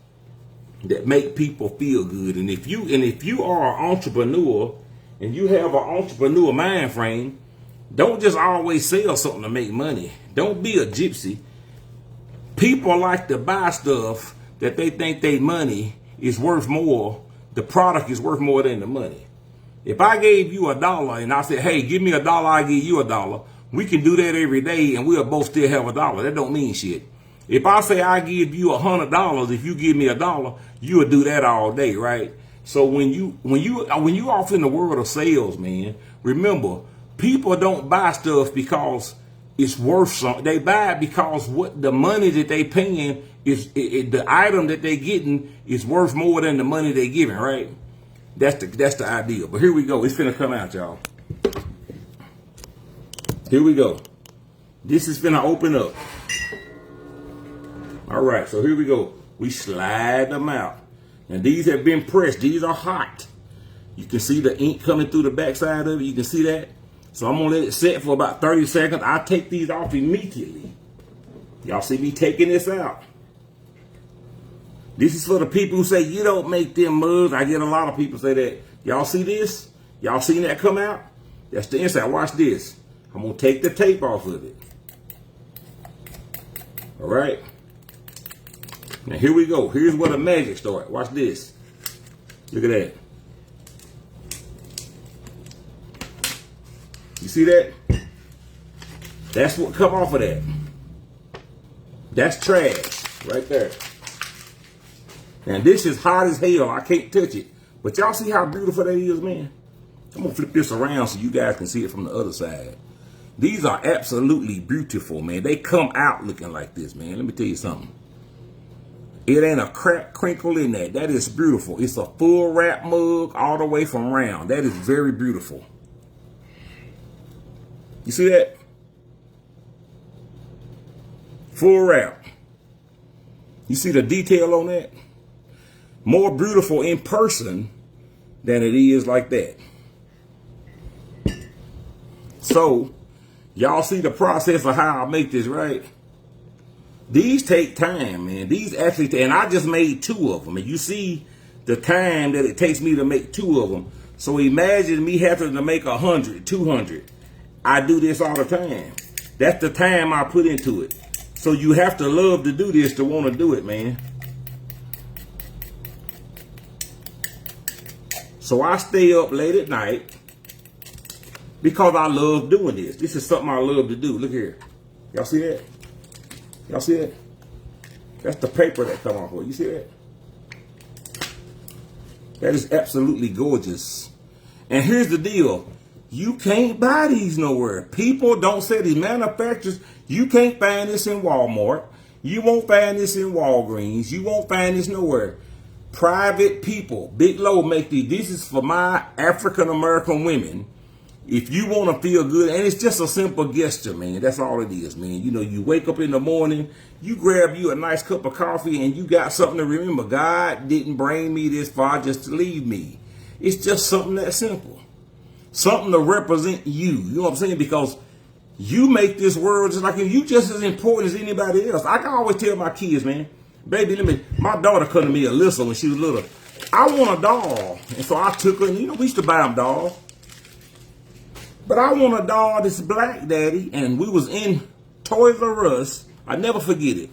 that make people feel good. And if you are an entrepreneur and you have an entrepreneur mind frame, don't just always sell something to make money. Don't be a gypsy. People like to buy stuff that they think their money is worth more. The product is worth more than the money. If I gave you $1 and I said, hey, give me $1, I give you $1, we can do that every day and we'll both still have $1. That don't mean shit. If I say I give you $100, if you give me $1, you would do that all day, right? So when you off in the world of sales, man, remember, people don't buy stuff because it's worth something. They buy it because what the money that they paying is the item that they getting is worth more than the money they giving, right? That's the idea. But here we go. It's finna come out, y'all. Here we go. This is finna open up. All right, so here we go. We slide them out. And these have been pressed. These are hot. You can see the ink coming through the backside of it. You can see that. So I'm going to let it set for about 30 seconds. I'll take these off immediately. Y'all see me taking this out. This is for the people who say, you don't make them mugs. I get a lot of people say that. Y'all see this? Y'all seen that come out? That's the inside. Watch this. I'm going to take the tape off of it. All right. Now here we go. Here's where the magic starts. Watch this. Look at that. You see that? That's what come off of that. That's trash right there. And this is hot as hell. I can't touch it. But y'all see how beautiful that is, man? I'm going to flip this around so you guys can see it from the other side. These are absolutely beautiful, man. They come out looking like this, man. Let me tell you something. It ain't a crack crinkle in that. That is beautiful. It's a full wrap mug all the way from round. That is very beautiful. You see that? Full wrap. You see the detail on that? More beautiful in person than it is like that. So, y'all see the process of how I make this, right? These take time, man. These actually take, and I just made 2 of them. And you see the time that it takes me to make 2 of them. So imagine me having to make 100, 200. I do this all the time. That's the time I put into it. So you have to love to do this to want to do it, man. So I stay up late at night because I love doing this. This is something I love to do. Look here. Y'all see that? Y'all see that? That's the paper that come off of it. You see that? That is absolutely gorgeous. And here's the deal. You can't buy these nowhere. People don't say these manufacturers, you can't find this in Walmart. You won't find this in Walgreens. You won't find this nowhere. Private people, Big Low make these. This is for my African American women. If you want to feel good, and it's just a simple gesture, man. That's all it is, man. You know, you wake up in the morning, you grab you a nice cup of coffee, and you got something to remember. God didn't bring me this far just to leave me. It's just something that simple. something to represent you. You know what I'm saying? Because you make this world just like you, just as important as anybody else. I can always tell my kids, man, baby, my daughter come to me, Alyssa, when she was little. I want a doll. And so I took her, and we used to buy them dolls. But I want a doll that's black, Daddy. And we was in Toys R Us. I never forget it.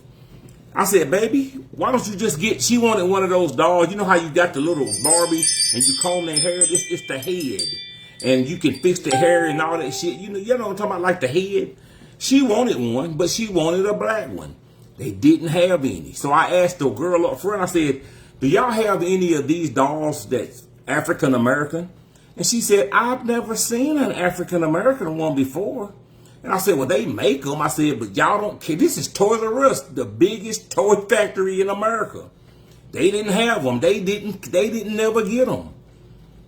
I said, baby, why don't you just get, she wanted one of those dolls. You know how you got the little Barbie and you comb their hair? It's the head. And you can fix the hair and all that shit. You know what I'm talking about, like the head? She wanted one, but she wanted a black one. They didn't have any. So I asked the girl up front, I said, do y'all have any of these dolls that's African American? And she said, I've never seen an African American one before. And I said, well, they make them. I said, but y'all don't care. This is Toys R Us, the biggest toy factory in America. They didn't have them. They didn't never get them.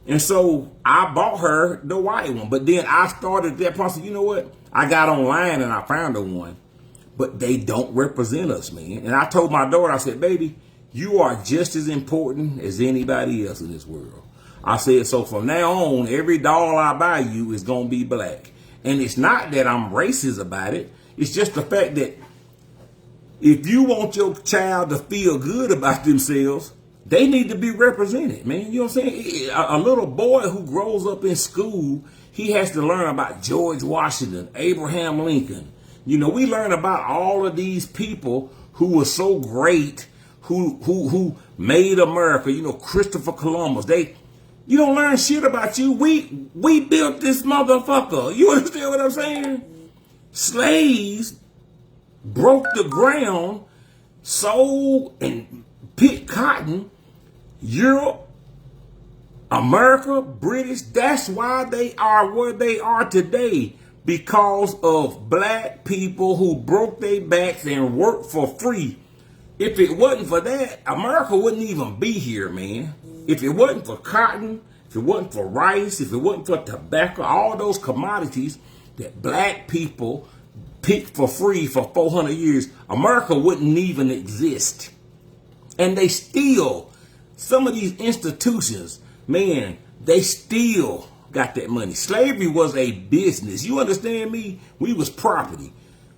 And so I bought her the white one. But then I started that process. You know what? I got online and I found her one. But they don't represent us, man. And I told my daughter, I said, baby, you are just as important as anybody else in this world. I said, so from now on, every doll I buy you is going to be black. And it's not that I'm racist about it. It's just the fact that if you want your child to feel good about themselves, they need to be represented, man. You know what I'm saying? A little boy who grows up in school, he has to learn about George Washington, Abraham Lincoln. You know, we learn about all of these people who were so great, who made America. You know, Christopher Columbus. You don't learn shit about you. We built this motherfucker. You understand what I'm saying? Slaves broke the ground, sold and picked cotton. Europe, America, British, that's why they are where they are today. Because of black people who broke their backs and worked for free. If it wasn't for that, America wouldn't even be here, man. If it wasn't for cotton, if it wasn't for rice, if it wasn't for tobacco, all those commodities that black people picked for free for 400 years, America wouldn't even exist. And they still, some of these institutions, man, they still got that money. Slavery was a business. You understand me? We was property.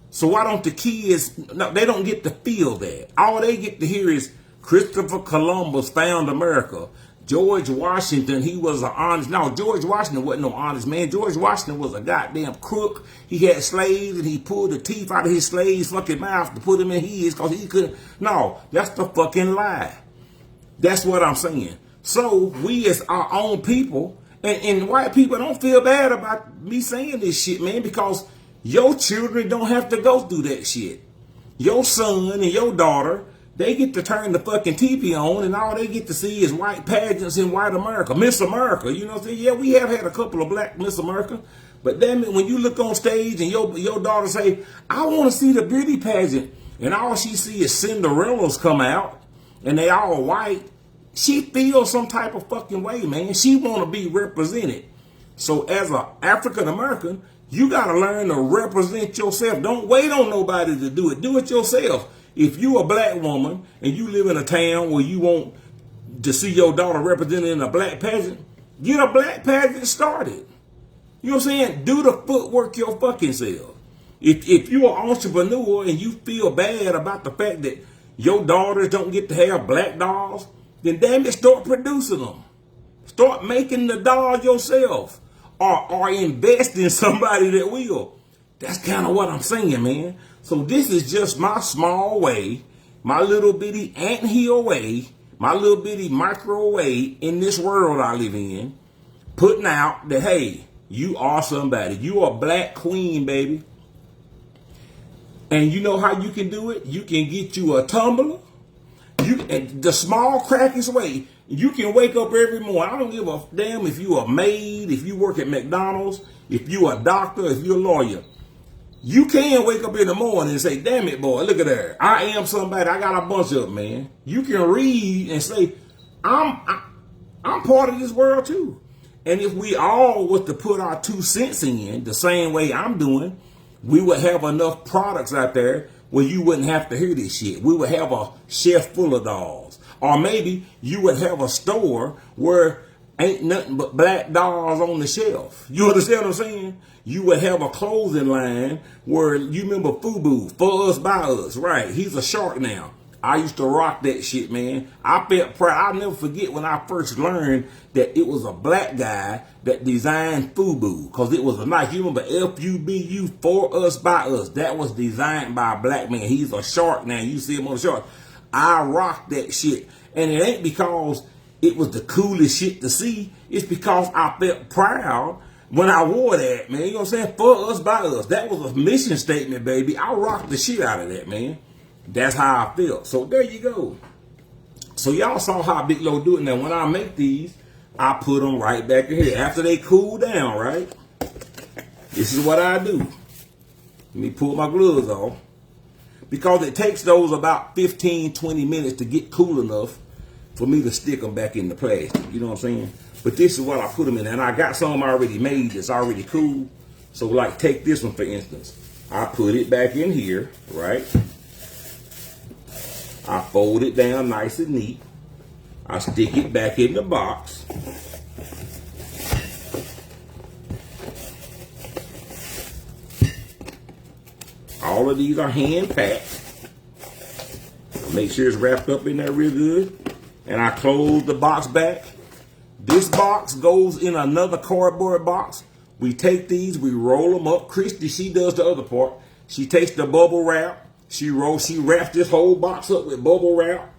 So why don't the kids, no, they don't get to feel that. All they get to hear is Christopher Columbus found America. George Washington, he was an honest, no, George Washington wasn't no honest man. George Washington was a goddamn crook. He had slaves and he pulled the teeth out of his slaves' fucking mouth to put them in his because he couldn't. No, that's the fucking lie. That's what I'm saying. So we as our own people, and white people don't feel bad about me saying this shit, man, because your children don't have to go through that shit. Your son and your daughter, they get to turn the fucking TV on and all they get to see is white pageants in white America. Miss America, you know what I'm saying? Yeah, we have had a couple of black Miss America, but damn it, when you look on stage and your daughter say, I want to see the beauty pageant, and all she see is Cinderellas come out and they all white, she feels some type of fucking way, man. She want to be represented. So as an African American, you got to learn to represent yourself. Don't wait on nobody to do it. Do it yourself. If you a black woman and you live in a town where you want to see your daughter represented in a black pageant, get a black pageant started. You know what I'm saying? Do the footwork your fucking self. If you're an entrepreneur and you feel bad about the fact that your daughters don't get to have black dolls, then damn it, start producing them. Start making the doll yourself. Or invest in somebody that will. That's kind of what I'm saying, man. So this is just my small way, my little bitty anthill way, my little bitty micro way in this world I live in, putting out that, hey, you are somebody. You are black queen, baby. And you know how you can do it? You can get you a tumbler. And the small crackest way, you can wake up every morning. I don't give a damn if you a maid, if you work at McDonald's, if you a doctor, if you're a lawyer. You can wake up in the morning and say, damn it, boy, look at that. I am somebody. I got a bunch of them, man. You can read and say, I'm part of this world too. And if we all was to put our 2 cents in the same way I'm doing, we would have enough products out there where you wouldn't have to hear this shit. We would have a shelf full of dolls. Or maybe you would have a store where ain't nothing but black dolls on the shelf. You understand what I'm saying? You would have a clothing line where you remember FUBU, for us, by us, right? He's a shark now. I used to rock that shit, man. I felt proud. I'll never forget when I first learned that it was a black guy that designed FUBU, because it was a nice. You remember FUBU, for us, by us. That was designed by a black man. He's a shark now. You see him on the shark. I rocked that shit. And it ain't because it was the coolest shit to see. It's because I felt proud when I wore that, man. You know what I'm saying? For us, by us. That was a mission statement, baby. I rocked the shit out of that, man. That's how I felt. So there you go. So y'all saw how Big Lo do it. Now, when I make these, I put them right back in here. After they cool down, right? This is what I do. Let me pull my gloves off. Because it takes those about 15, 20 minutes to get cool enough for me to stick them back in the plastic. You know what I'm saying? But this is what I put them in. And I got some already made that's already cool. So like take this one for instance. I put it back in here, right? I fold it down nice and neat. I stick it back in the box. All of these are hand packed. Make sure it's wrapped up in there real good. And I close the box back. This box goes in another cardboard box. We take these, we roll them up. Christy, she does the other part. She takes the bubble wrap. She wraps this whole box up with bubble wrap.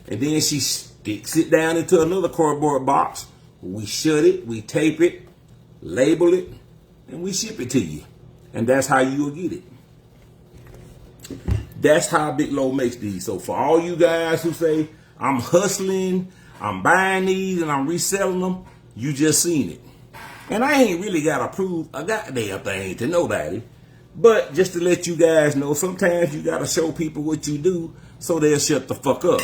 And then she sticks it down into another cardboard box. We shut it, we tape it, label it, and we ship it to you. And that's how you'll get it. That's how Big Lo makes these. So for all you guys who say, I'm hustling, I'm buying these, and I'm reselling them, you just seen it. And I ain't really got to prove a goddamn thing to nobody. But just to let you guys know, sometimes you got to show people what you do so they'll shut the fuck up.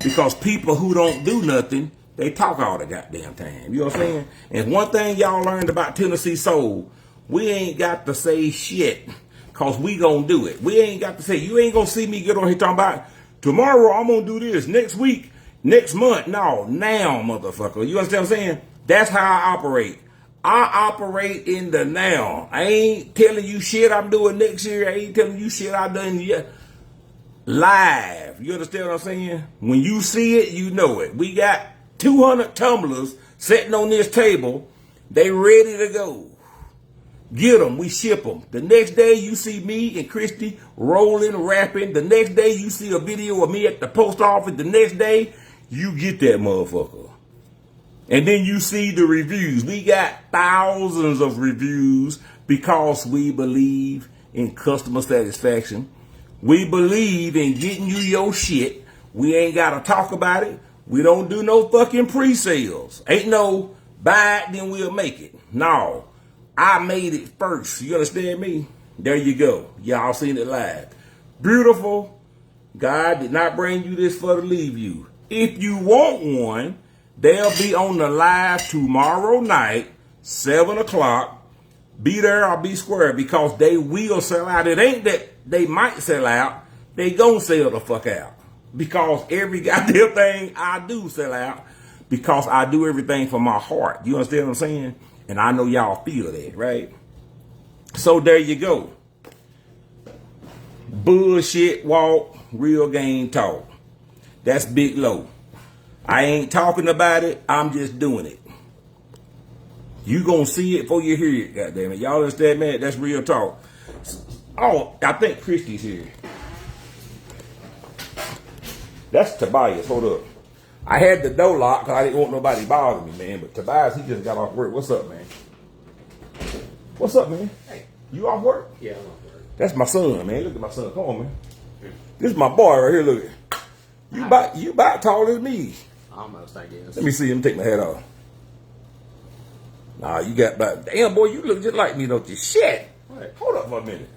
Because people who don't do nothing, they talk all the goddamn time. You know what I'm saying? And one thing y'all learned about Tennessee Soul, we ain't got to say shit. Because we going to do it. We ain't got to say, you ain't going to see me get on here talking about, tomorrow I'm going to do this, next week, next month. No, now, motherfucker. You understand what I'm saying? That's how I operate. I operate in the now. I ain't telling you shit I'm doing next year. I ain't telling you shit I done yet. Live. You understand what I'm saying? When you see it, you know it. We got 200 tumblers sitting on this table. They ready to go. Get them. We ship them. The next day you see me and Christy rolling, rapping. The next day you see a video of me at the post office. The next day you get that motherfucker. And then you see the reviews. We got thousands of reviews because we believe in customer satisfaction. We believe in getting you your shit. We ain't got to talk about it. We don't do no fucking pre-sales. Ain't no buy it, then we'll make it. No, I made it first. You understand me? There you go. Y'all seen it live. Beautiful. God did not bring you this for to leave you. If you want one, they'll be on the live tomorrow night, 7 o'clock. Be there or be square because they will sell out. It ain't that they might sell out. They gonna sell the fuck out. Because every goddamn thing I do sell out because I do everything from my heart. You understand what I'm saying? And I know y'all feel that, right? So there you go. Bullshit walk, real game talk. That's Big Lo. I ain't talking about it. I'm just doing it. You gonna see it before you hear it, goddammit. Y'all understand, man? That's real talk. Oh, I think Christy's here. That's Tobias. Hold up. I had the door locked because I didn't want nobody bothering me, man. But Tobias, he just got off work. What's up, man? What's up, man? Hey. You off work? Yeah, I'm off work. That's my son, man. Look at my son. Come on, man. This is my boy right here. Look at you about taller than me. Almost, I guess. Let me see him take my hat off. Nah, you got about, damn boy, you look just like me, don't you? Shit. What? Hold up for a minute.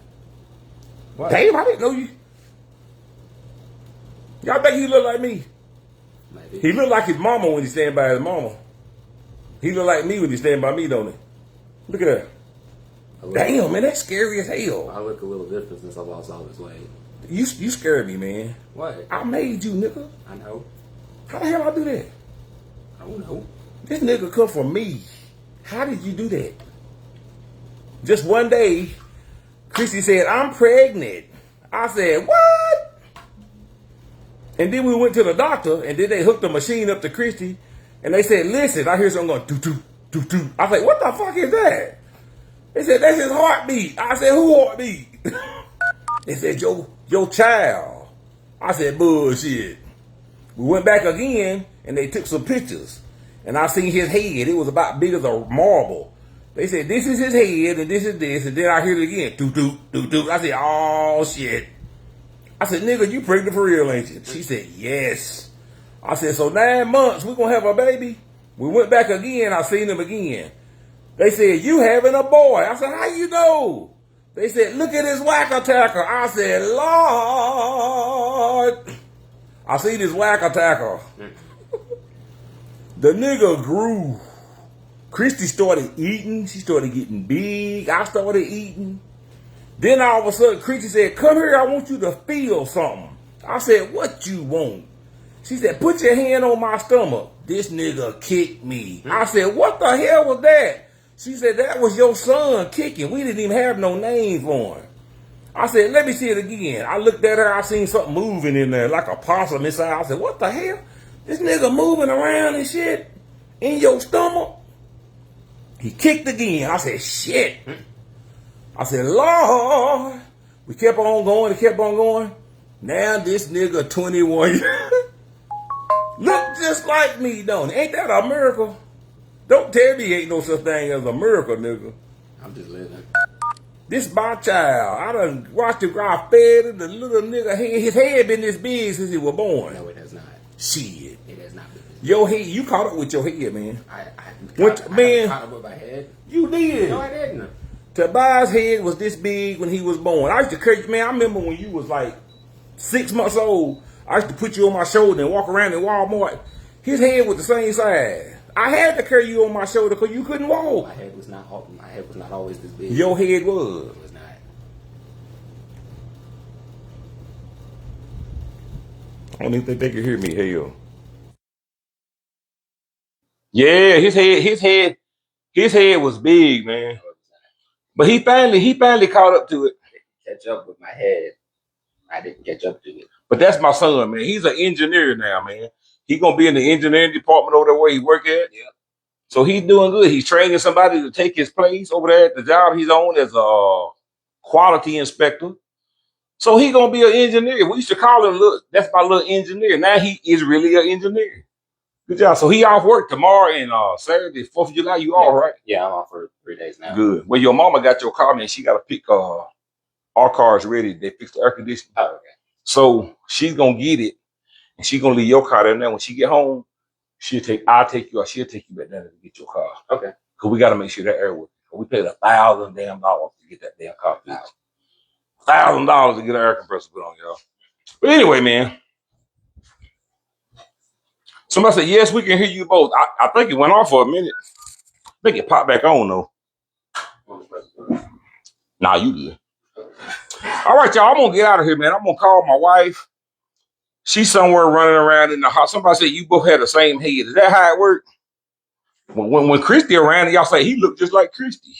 What? Damn, I didn't know you. Y'all think he look like me? Maybe. He look like his mama when he stand by his mama. He look like me when he stand by me, don't he? Look at that. Damn, man, that's scary as hell. I look a little different since I lost all this weight. You scared me, man. What? I made you, nigga. I know. How the hell I do that? I don't know. This nigga come from me. How did you do that? Just one day, Christy said, I'm pregnant. I said, what? And then we went to the doctor, and then they hooked the machine up to Christy, and they said, listen, I hear something going, doo-doo, doo-doo. I was like, what the fuck is that? They said, that's his heartbeat. I said, who heartbeat? They said, your child. I said, bullshit. We went back again, and they took some pictures. And I seen his head. It was about big as a marble. They said, this is his head, and this is this. And then I hear it again. Doo-doo, doo-doo. I said, oh, shit. I said, nigga, you pregnant for real, ain't you? She said, yes. I said, so 9 months, we gonna have a baby? We went back again. I seen him again. They said, you having a boy. I said, how you know? They said, look at his whack attacker. I said, Lord. I see this whack attacker. The nigga grew. Christy started eating. She started getting big. I started eating. Then all of a sudden, Christy said, come here, I want you to feel something. I said, what you want? She said, put your hand on my stomach. This nigga kicked me. I said, what the hell was that? She said, that was your son kicking. We didn't even have no name for him. I said, let me see it again. I looked at her. I seen something moving in there like a possum inside. I said, what the hell? This nigga moving around and shit in your stomach? He kicked again. I said, shit. I said, Lord. We kept on going and kept on going. Now this nigga 21 look just like me, don't it? Ain't that a miracle? Don't tell me ain't no such thing as a miracle, nigga. I'm just living. This my child. I done watched him grow fed in the little nigga head. His head been this big since he was born. No, it has not. Shit. It has not been. Your head, you caught up with your head, man. I man, caught up with my head. You did. No, I didn't. Tobias' head was this big when he was born. I used to carry, man, I remember when you was like 6 months old, I used to put you on my shoulder and walk around in Walmart. His head was the same size. I had to carry you on my shoulder because you couldn't walk. My head was not always this big. Your head was. It was not. I don't even think they could hear me. Hell. Yeah, his head was big, man. But he finally caught up to it. I didn't catch up with my head. I didn't catch up to it. But that's my son, man. He's an engineer now, man. He gonna be in the engineering department over there where he work at. Yeah. So he's doing good. He's training somebody to take his place over there at the job he's on as a quality inspector. So he gonna be an engineer. We used to call him, look, that's my little engineer. Now he is really an engineer. Good job. So he off work tomorrow and Saturday, 4th of July. You all right? Yeah, I'm off for 3 days now. Good. Well, your mama got your car, man. She got to pick our cars ready. They fix the air conditioning. Oh, okay. So she's gonna get it, and she's gonna leave your car there. Now when she get home, I'll take you, or she'll take you back down to get your car. Okay. Cause we got to make sure that air works. We paid $1,000 to get that damn car fixed. $1,000 to get an air compressor put on, y'all. But anyway, man. Somebody said, yes, we can hear you both. I think it went off for a minute. I think it popped back on, though. Nah, you good. All right, y'all, I'm going to get out of here, man. I'm going to call my wife. She's somewhere running around in the house. Somebody said you both had the same head. Is that how it worked? When Christy around, y'all say he looked just like Christy.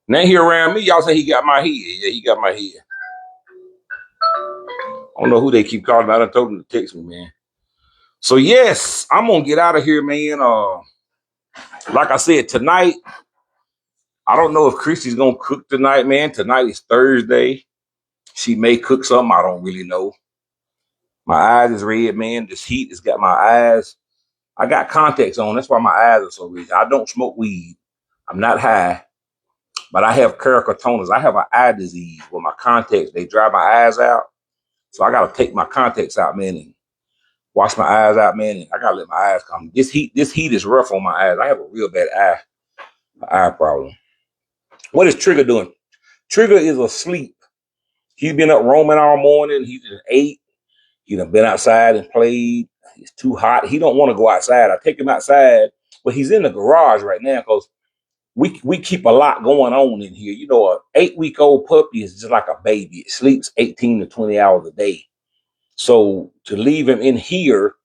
Now he around me, y'all say he got my head. Yeah, he got my head. I don't know who they keep calling. I done told them to text me, man. So yes, I'm gonna get out of here, man. Like I said, tonight, I don't know if Christy's gonna cook tonight, man. Tonight is Thursday. She may cook something. I don't really know. My eyes is red, man. This heat has got my eyes. I got contacts on. That's why my eyes are so red. I don't smoke weed. I'm not high, but I have keratoconus. I have an eye disease where my contacts, they dry my eyes out. So I got to take my contacts out, man, and wash my eyes out, man. And I got to let my eyes come. This heat is rough on my eyes. I have a real bad eye problem. What is Trigger doing? Trigger is asleep. He's been up roaming all morning. He just ate. He done been outside and played. It's too hot. He don't want to go outside. I take him outside, but he's in the garage right now because we keep a lot going on in here. You know, an 8-week-old puppy is just like a baby. It sleeps 18 to 20 hours a day. So to leave him in here,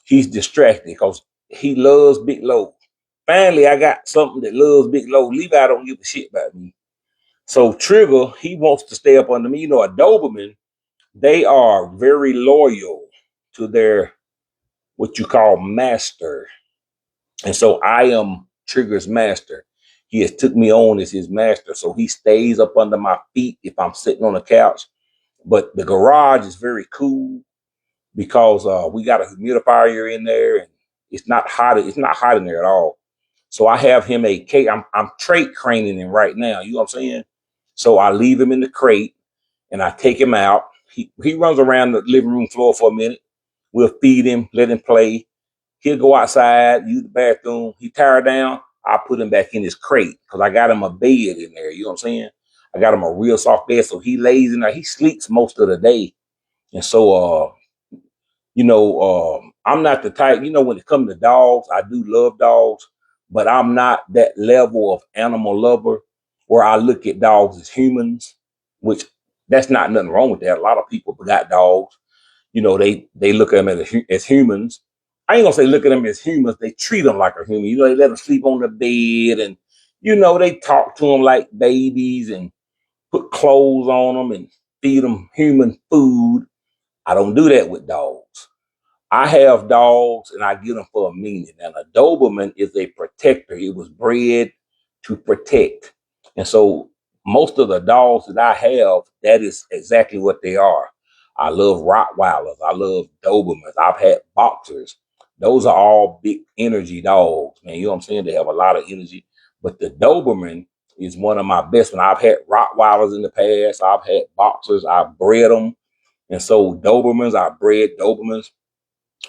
he's distracted because he loves Big Low. finally I got something that loves Big Low. Levi don't give a shit about me. So Trigger, he wants to stay up under me. You know, a Doberman, they are very loyal to their what you call master. And so I am Trigger's master. He has took me on as his master. So he stays up under my feet if I'm sitting on the couch. But the garage is very cool because we got a humidifier in there and it's not hot. It's not hot in there at all. So I have him a cage. I'm trait craning him right now. You know what I'm saying? So I leave him in the crate and I take him out. He runs around the living room floor for a minute. We'll feed him, let him play. He'll go outside, use the bathroom. He tired down. I put him back in his crate because I got him a bed in there. You know what I'm saying? I got him a real soft bed. So he lays in there. He sleeps most of the day. And so, I'm not the type, when it comes to dogs, I do love dogs, but I'm not that level of animal lover where I look at dogs as humans, which that's not nothing wrong with that. A lot of people got dogs. They look at them as humans. I ain't gonna say look at them as humans. They treat them like a human. They let them sleep on the bed and, they talk to them like babies and put clothes on them and feed them human food. I don't do that with dogs. I have dogs and I get them for a meaning. And a Doberman is a protector. It was bred to protect. And so most of the dogs that I have, that is exactly what they are. I love Rottweilers. I love Dobermans. I've had Boxers. Those are all big energy dogs, man. You know what I'm saying? They have a lot of energy. But the Doberman is one of my best ones. I've had Rottweilers in the past. I've had Boxers. I've bred them. And so Dobermans, I bred Dobermans.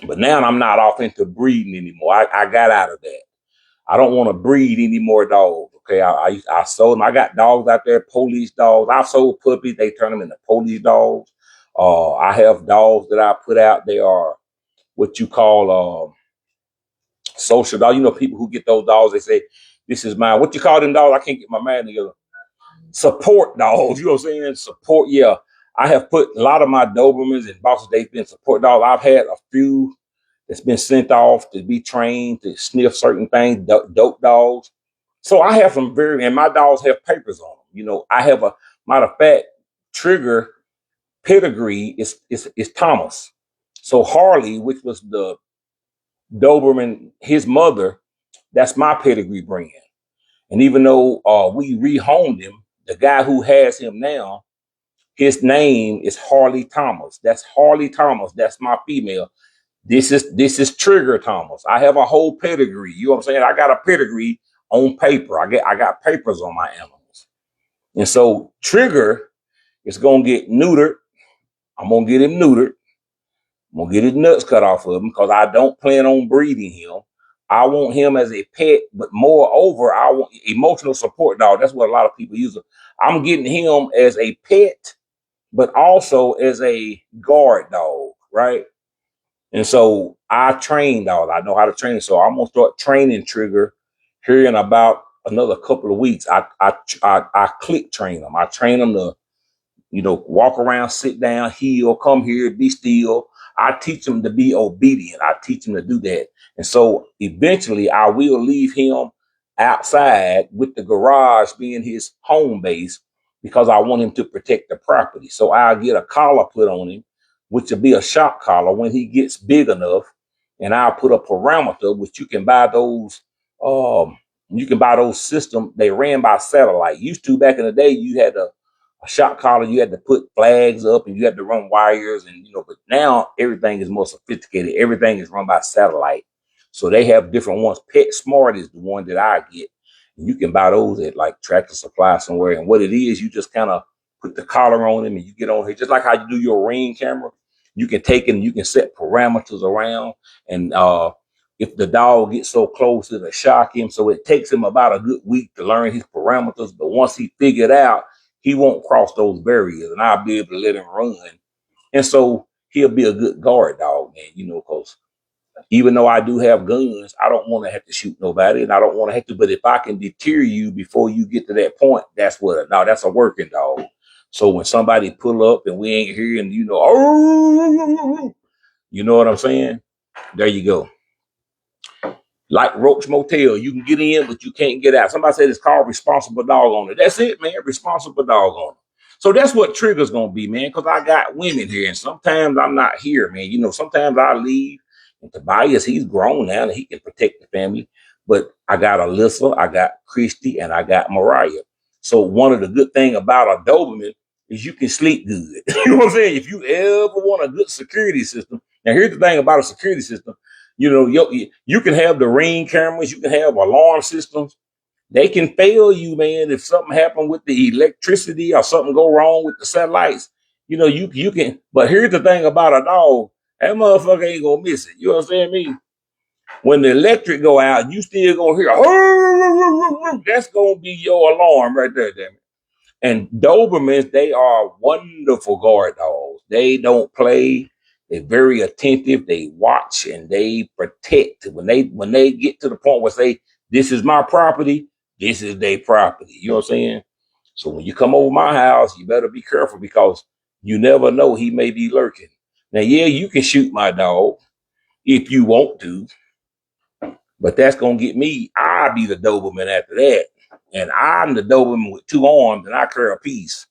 But now I'm not off into breeding anymore. I got out of that. I don't want to breed any more dogs. Okay, I sold them. I got dogs out there, police dogs. I've sold puppies. They turn them into police dogs. I have dogs that I put out. They are what you call social dogs. People who get those dogs, they say, this is mine. What you call them dogs? I can't get my mind together. Support dogs. You know what I'm saying? Support, yeah. I have put a lot of my Dobermans and Boxers, they've been support dogs. I've had a few that's been sent off to be trained to sniff certain things, dope dogs. So I have some and my dogs have papers on them. I have matter of fact, Trigger pedigree is Thomas. So Harley, which was the Doberman, his mother, that's my pedigree brand. And even though we rehomed him, the guy who has him now, his name is Harley Thomas. That's Harley Thomas. That's my female. This is Trigger Thomas. I have a whole pedigree. You know what I'm saying? I got a pedigree on paper. I got papers on my animals. And so Trigger is gonna get neutered. I'm gonna get him neutered. I'm gonna get his nuts cut off of him because I don't plan on breeding him. I want him as a pet, but moreover, I want emotional support dog. That's what a lot of people use. I'm getting him as a pet, but also as a guard dog, right? And so I train dogs. I know how to train. So I'm gonna start training Trigger here in about another couple of weeks. I click train them. I train them to walk around, sit down, heel, come here, be still. I teach them to be obedient. I teach them to do that. And so eventually I will leave him outside with the garage being his home base because I want him to protect the property. So I'll get a collar put on him, which will be a shock collar when he gets big enough. And I'll put a parameter, which you can buy those, systems. They ran by satellite. Used to back in the day, you had a shock collar, you had to put flags up and you had to run wires but now everything is more sophisticated. Everything is run by satellite. So they have different ones. Pet Smart is the one that I get. And you can buy those at like Tractor Supply somewhere. And what it is, you just kind of put the collar on them and you get on here, just like how you do your Ring camera. You can take it and you can set parameters around. And if the dog gets so close, it'll shock him. So it takes him about a good week to learn his parameters. But once he figured out, he won't cross those barriers and I'll be able to let him run. And so he'll be a good guard dog, man, because even though I do have guns, I don't want to have to shoot nobody and I don't want to have to, but if I can deter you before you get to that point, that's a working dog. So when somebody pull up and we ain't here and oh, you know what I'm saying? There you go. Like Roach Motel, you can get in, but you can't get out. Somebody said it's called Responsible Dog Owner. That's it, man. Responsible Dog Owner. So that's what Trigger's gonna be, man. Because I got women here, and sometimes I'm not here, man. You know, sometimes I leave, and Tobias, he's grown now, and he can protect the family. But I got Alyssa, I got Christy, and I got Mariah. So one of the good thing about a Doberman is you can sleep good. You know what I'm saying? If you ever want a good security system, now here's the thing about a security system. You know, you can have the Ring cameras, you can have alarm systems. They can fail you, man, if something happened with the electricity or something go wrong with the satellites. You know, you can. But here's the thing about a dog: that motherfucker ain't gonna miss it. You understand me? When the electric go out, you still gonna hear. That's gonna be your alarm right there, damn it. And Dobermans, they are wonderful guard dogs. They don't play. They're very attentive. They watch and they protect. When they get to the point where say, this is my property, this is their property. You know what I'm saying? So when you come over my house, you better be careful because you never know, he may be lurking. Now, yeah, you can shoot my dog if you want to, but that's gonna get me. I'll be the Doberman after that. And I'm the Doberman with two arms and I carry a piece.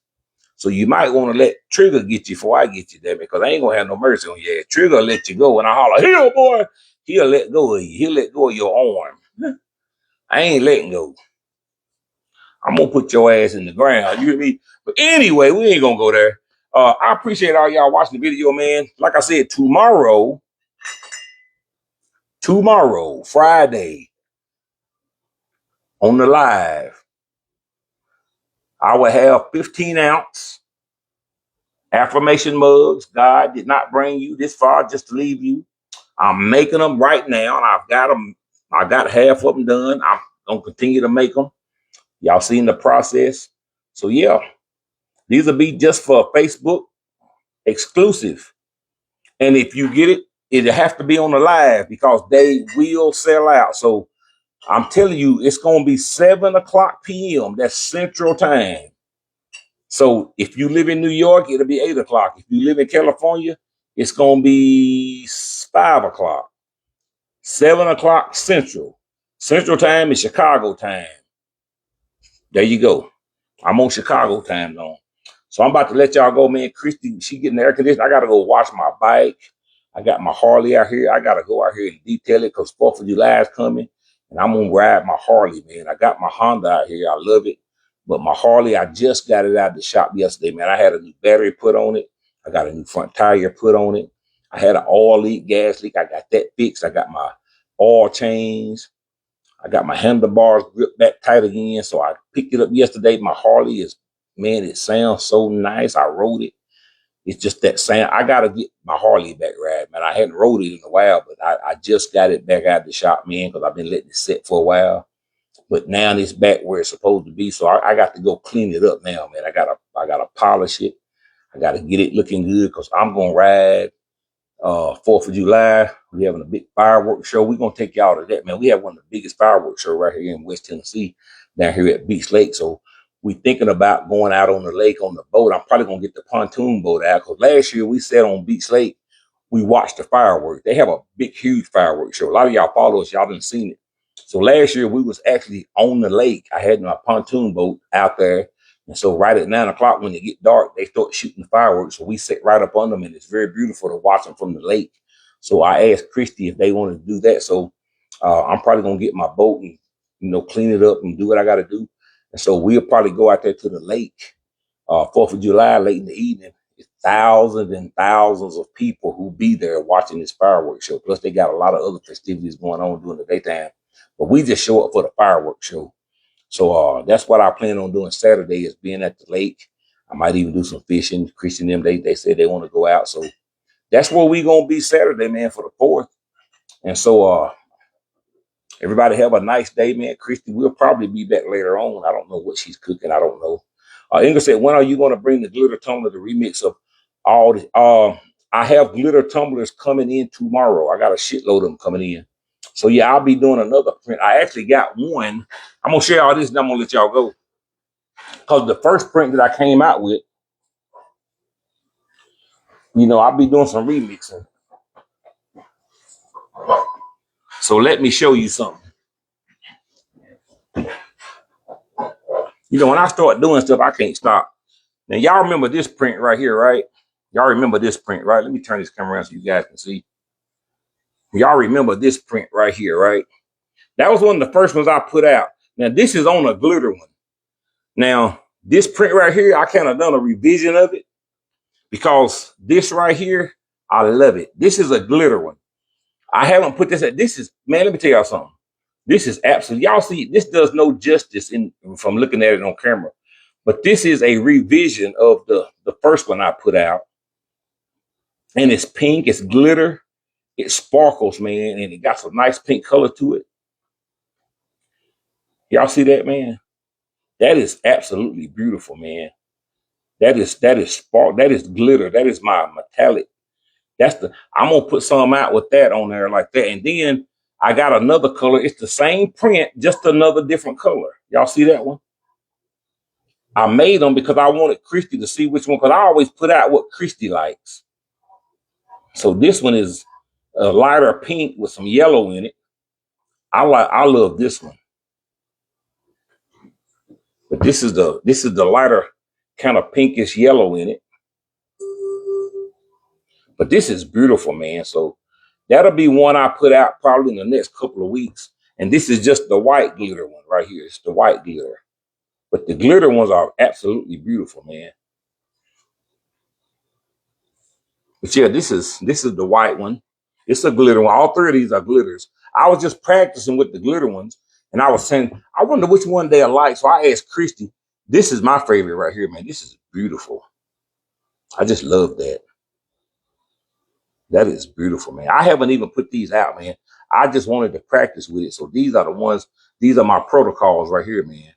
So you might want to let Trigger get you before I get you there because I ain't gonna have no mercy on you. Trigger let you go and I holler, here, boy. He'll let go of you. He'll let go of your arm. I ain't letting go. I'm gonna put your ass in the ground. You hear me? But anyway, we ain't gonna go there. I appreciate all y'all watching the video, man. Like I said, tomorrow, Friday, on the live, I will have 15-ounce affirmation mugs. God did not bring you this far just to leave you. I'm making them right now, and I've got them. I got half of them done. I'm gonna continue to make them. Y'all seen the process. So yeah, these will be just for Facebook exclusive. And if you get it, it'll have to be on the live because they will sell out. So I'm telling you, it's gonna be 7:00 p.m. That's Central Time. So if you live in New York, it'll be 8:00. If you live in California, it's gonna be 5:00. 7:00 Central. Central Time is Chicago time. There you go. I'm on Chicago time zone. So I'm about to let y'all go, man. Christy, she getting the air conditioning. I gotta go wash my bike. I got my Harley out here. I gotta go out here and detail it because 4th of July is coming. And I'm gonna ride my Harley, man. I got my Honda out here. I love it. But my Harley, I just got it out of the shop yesterday, man. I had a new battery put on it. I got a new front tire put on it. I had an oil leak, gas leak. I got that fixed. I got my oil change. I got my handlebars gripped back tight again. So I picked it up yesterday. My Harley is, man, it sounds so nice. I rode it. It's just that sound. I got to get my Harley back right, man. I hadn't rode it in a while, but I just got it back out of the shop, man, because I've been letting it sit for a while. But now it's back where it's supposed to be. So I got to go clean it up now, man. I gotta polish it. I got to get it looking good because I'm going to ride 4th of July. We're having a big fireworks show. We're going to take y'all to that, man. We have one of the biggest fireworks show right here in West Tennessee, down here at Beach Lake. So we're thinking about going out on the lake on the boat. I'm probably going to get the pontoon boat out because last year we sat on Beach Lake. We watched the fireworks. They have a big, huge fireworks show. A lot of y'all follow us. Y'all done seen it. So last year we was actually on the lake. I had my pontoon boat out there. And so right at 9:00, when it get dark, they start shooting the fireworks. So we sit right up on them, and it's very beautiful to watch them from the lake. So I asked Christy if they wanted to do that. So I'm probably gonna get my boat and clean it up and do what I got to do. And so we'll probably go out there to the lake 4th of July late in the evening. It's thousands and thousands of people who be there watching this fireworks show. Plus they got a lot of other festivities going on during the daytime. But we just show up for the fireworks show. So that's what I plan on doing Saturday is being at the lake. I might even do some fishing. Christian them, they said they want to go out. So that's where we going to be Saturday, man, for the 4th. And so everybody have a nice day, man. Christy will probably be back later on. I don't know what she's cooking. I don't know. Inga said, when are you going to bring the glitter tumbler, the remix of all this? I have glitter tumblers coming in tomorrow. I got a shitload of them coming in. So yeah, I'll be doing another print. I actually got one. I'm gonna share all this and I'm gonna let y'all go. Because the first print that I came out with, I'll be doing some remixing. So let me show you something. You know, when I start doing stuff, I can't stop. Now, y'all remember this print right here, right? Y'all remember this print, right? Let me turn this camera around so you guys can see. Y'all remember this print right here, right? That was one of the first ones I put out. Now, this is on a glitter one. Now, this print right here, I kind of done a revision of it because this right here, I love it. This is a glitter one. I haven't put this at, this is, man, let me tell y'all something. This is absolutely, y'all see, this does no justice from looking at it on camera. But this is a revision of the first one I put out. And it's pink, it's glitter, it sparkles, man, and it got some nice pink color to it. Y'all see that, man? That is absolutely beautiful, man. That is spark, that is glitter, that is my metallic. I'm gonna put some out with that on there like that. And then I got another color. It's the same print, just another different color. Y'all see that one? I made them because I wanted Christy to see which one, because I always put out what Christy likes. So this one is a lighter pink with some yellow in it. I love this one. But this is the lighter kind of pinkish yellow in it. But this is beautiful, man. So that'll be one I put out probably in the next couple of weeks. And this is just the white glitter one right here. It's the white glitter. But the glitter ones are absolutely beautiful, man. But yeah, this is the white one. It's a glitter one. All three of these are glitters. I was just practicing with the glitter ones, and I was saying, I wonder which one they like. So I asked Christy. This is my favorite right here, man. This is beautiful. I just love that. That is beautiful, man. I haven't even put these out, man. I just wanted to practice with it. So these are the ones. These are my protocols right here, man.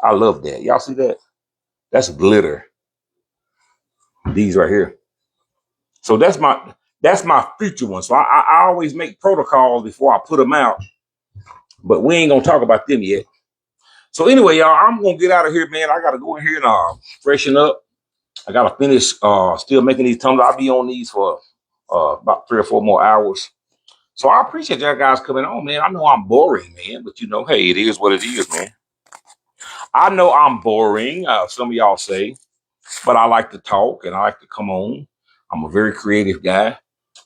I love that. Y'all see that? That's glitter. These right here. So that's my future one. So I always make protocols before I put them out, but we ain't gonna talk about them yet. So anyway, y'all, I'm gonna get out of here, man. I gotta go in here and freshen up. I gotta finish still making these tumblers. I'll be on these for about 3 or 4 more hours. So I appreciate y'all guys coming on, man. I know I'm boring, man, but you know, hey, it is what it is, man. I know I'm boring, some of y'all say, but I like to talk and I like to come on. I'm a very creative guy.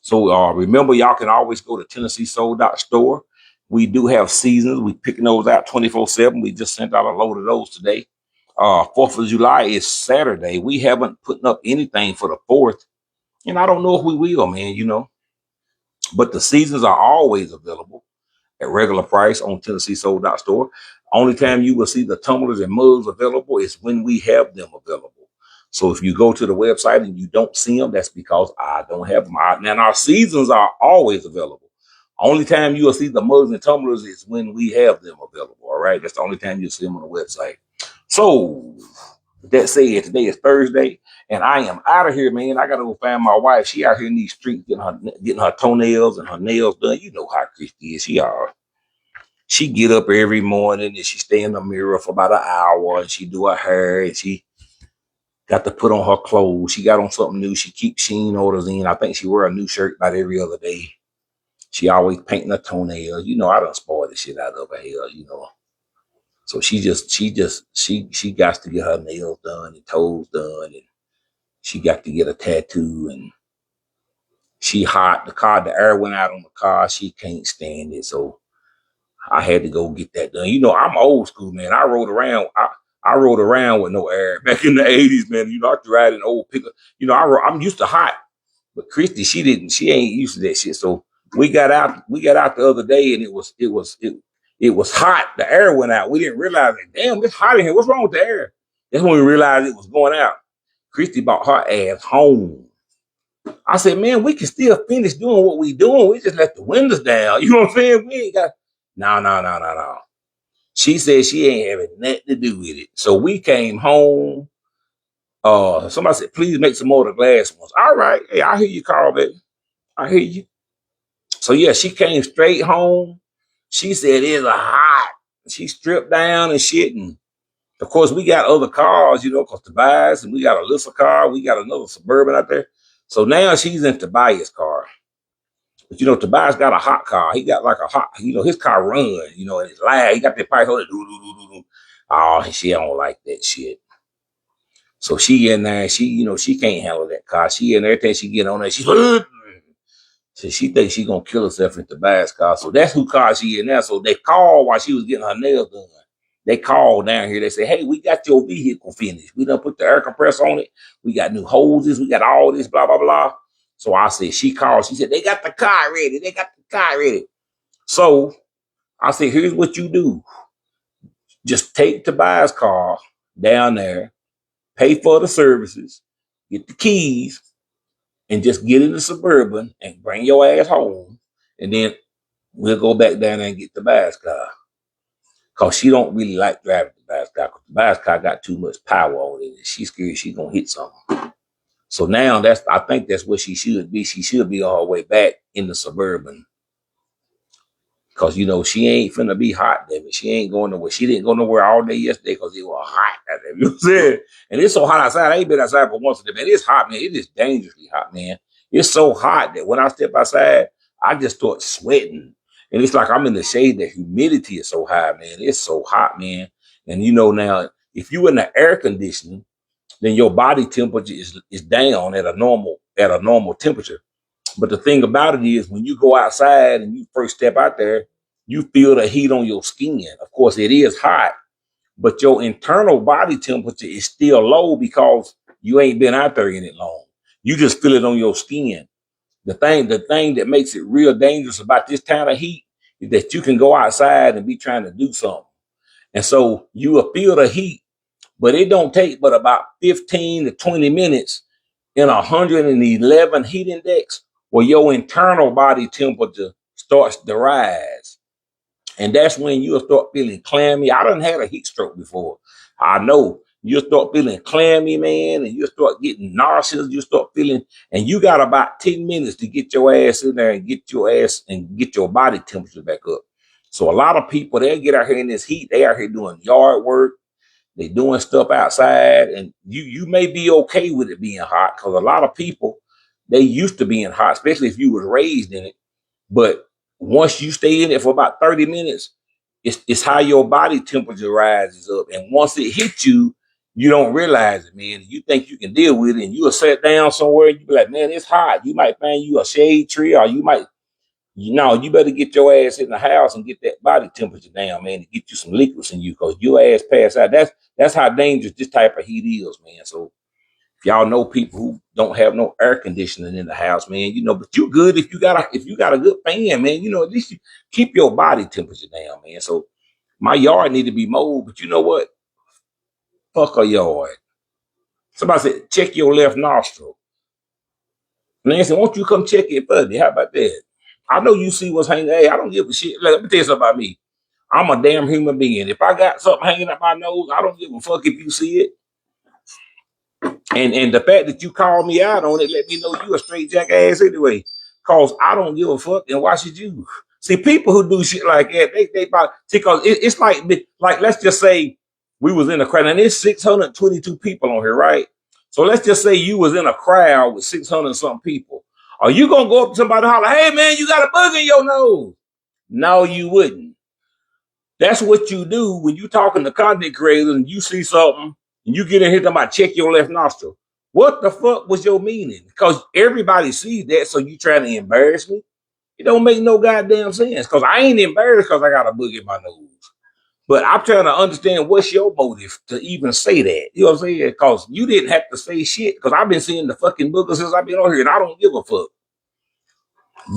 So remember, y'all can always go to TennesseeSoul.store. We do have seasons. We picking those out 24/7. We just sent out a load of those today. 4th of July is Saturday. We haven't put up anything for the 4th. And I don't know if we will, man, you know. But the seasons are always available at regular price on TennesseeSoul.store. Only time you will see the tumblers and mugs available is when we have them available. So if you go to the website and you don't see them, that's because I don't have them. And our seasons are always available. Only time you will see the mugs and tumblers is when we have them available. All right. That's the only time you'll see them on the website. So that said, today is Thursday and I am out of here, man. I got to go find my wife. She out here in these streets getting her toenails and her nails done. You know how Christy is. She get up every morning and she stay in the mirror for about an hour and she do her hair and she got to put on her clothes. She got on something new. She keeps Sheen orders in. I think she wear a new shirt about every other day. She always painting her toenails. You know, I done spoiled the shit out of her hair, you know. So she got to get her nails done and toes done. And she got to get a tattoo and she hot. The air went out on the car. She can't stand it. So I had to go get that done. You know, I'm old school, man. I rode around with no air back in the 80s, man. You know, I could ride an old pickup. You know, I'm used to hot, but Christy, she ain't used to that shit. So we got out the other day and it was hot. The air went out. We didn't realize it. Damn, it's hot in here. What's wrong with the air? That's when we realized it was going out. Christy bought her ass home. I said, man, we can still finish doing what we doing. We just let the windows down. You know what I'm saying? We ain't got no. She said she ain't having nothing to do with it. So we came home. Somebody said, please make some more of the glass ones. All right. Hey, I hear you, Carl, baby. I hear you. So yeah, she came straight home. She said it's hot. She stripped down and shit. And of course, we got other cars, you know, because Tobias, and we got a Alyssa car. We got another Suburban out there. So now she's in Tobias' car. But Tobias got a hot car. He got like a hot, his car run, and it's loud. He got that pipe holder. Oh, and she don't like that shit. So she in there, she can't handle that car. She in there, everything she get on there, she's so she thinks she gonna kill herself in Tobias' car. So that's who car she in there. So they called while she was getting her nails done. They called down here. They say, hey, we got your vehicle finished. We done put the air compressor on it. We got new hoses. We got all this, blah, blah, blah. So I said, she called. She said, they got the car ready. They got the car ready. So I said, here's what you do. Just take Tobias' car down there, pay for the services, get the keys, and just get in the Suburban and bring your ass home. And then we'll go back down there and get Tobias' car. Because she don't really like driving Tobias' car. Tobias' car got too much power on it. And she's scared she's going to hit something. So now I think that's what she should be. She should be on her way back in the Suburban. Because, she ain't finna be hot, David. She ain't going nowhere. She didn't go nowhere all day yesterday because it was hot. You know what I'm saying? And it's so hot outside. I ain't been outside for once a day, man. It's hot, man. It is dangerously hot, man. It's so hot that when I step outside, I just start sweating. And it's like I'm in the shade. The humidity is so high, man. It's so hot, man. And now, if you in the air conditioning, then your body temperature is down at a normal temperature. But the thing about it is when you go outside and you first step out there, you feel the heat on your skin. Of course, it is hot, but your internal body temperature is still low because you ain't been out there in it long. You just feel it on your skin. The thing that makes it real dangerous about this kind of heat is that you can go outside and be trying to do something. And so you will feel the heat, but it don't take but about 15 to 20 minutes in 111 heat index where your internal body temperature starts to rise. And that's when you'll start feeling clammy. I done had a heat stroke before. I know. You'll start feeling clammy, man, and you'll start getting nauseous. You'll start feeling, and you got about 10 minutes to get your ass in there and get your body temperature back up. So a lot of people, they'll get out here in this heat. They out here doing yard work. They doing stuff outside, and you may be okay with it being hot because a lot of people, they used to being hot, especially if you was raised in it. But once you stay in it for about 30 minutes, it's how your body temperature rises up. And once it hits you, you don't realize it, man. You think you can deal with it, and you'll sit down somewhere and you be like, man, it's hot. You might find you a shade tree, or you better get your ass in the house and get that body temperature down, man, to get you some liquids in you because your ass pass out. That's how dangerous this type of heat is, man. So if y'all know people who don't have no air conditioning in the house, man, but you good if you got a good fan, man, at least you keep your body temperature down, man. So my yard need to be mowed, but you know what? Fuck a yard. Somebody said, check your left nostril. Nancy, won't you come check it, buddy? How about that? I know you see what's hanging. Hey, I don't give a shit. Let me tell you something about me. I'm a damn human being. If I got something hanging up my nose, I don't give a fuck if you see it. And the fact that you called me out on it, let me know you a straight jackass anyway. Cause I don't give a fuck, and why should you? See, people who do shit like that, they about because it's like let's just say we was in a crowd, and there's 622 people on here, right? So let's just say you was in a crowd with 600 something people. Are you gonna go up to somebody and holler, hey man, you got a bug in your nose? No, you wouldn't. That's what you do when you talking to content creators and you see something and you get in here talking about check your left nostril. What the fuck was your meaning? Because everybody sees that, so you trying to embarrass me? It don't make no goddamn sense. Because I ain't embarrassed because I got a bug in my nose. But I'm trying to understand what's your motive to even say that. You know what I'm saying? Because you didn't have to say shit. Because I've been seeing the fucking boogers since I've been on here, and I don't give a fuck.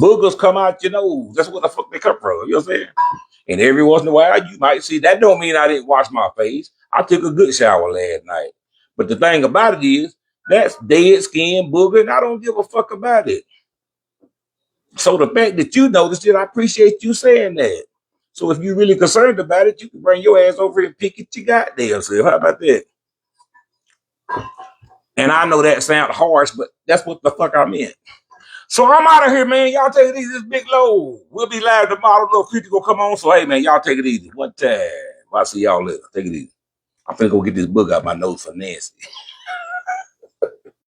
Boogers come out your nose. That's where the fuck they come from. You know what I'm saying? And every once in a while, you might see, that don't mean I didn't wash my face. I took a good shower last night. But the thing about it is, that's dead skin booger, and I don't give a fuck about it. So the fact that you noticed it, I appreciate you saying that. So if you're really concerned about it, you can bring your ass over here and pick it your goddamn self. How about that? And I know that sounds harsh, but that's what the fuck I meant. So I'm out of here, man. Y'all take it easy. This big load. We'll be live tomorrow. Little 50 will come on. So, hey, man, y'all take it easy. One time. I'll see y'all later. Take it easy. I'm finna go get this book out my nose for Nancy.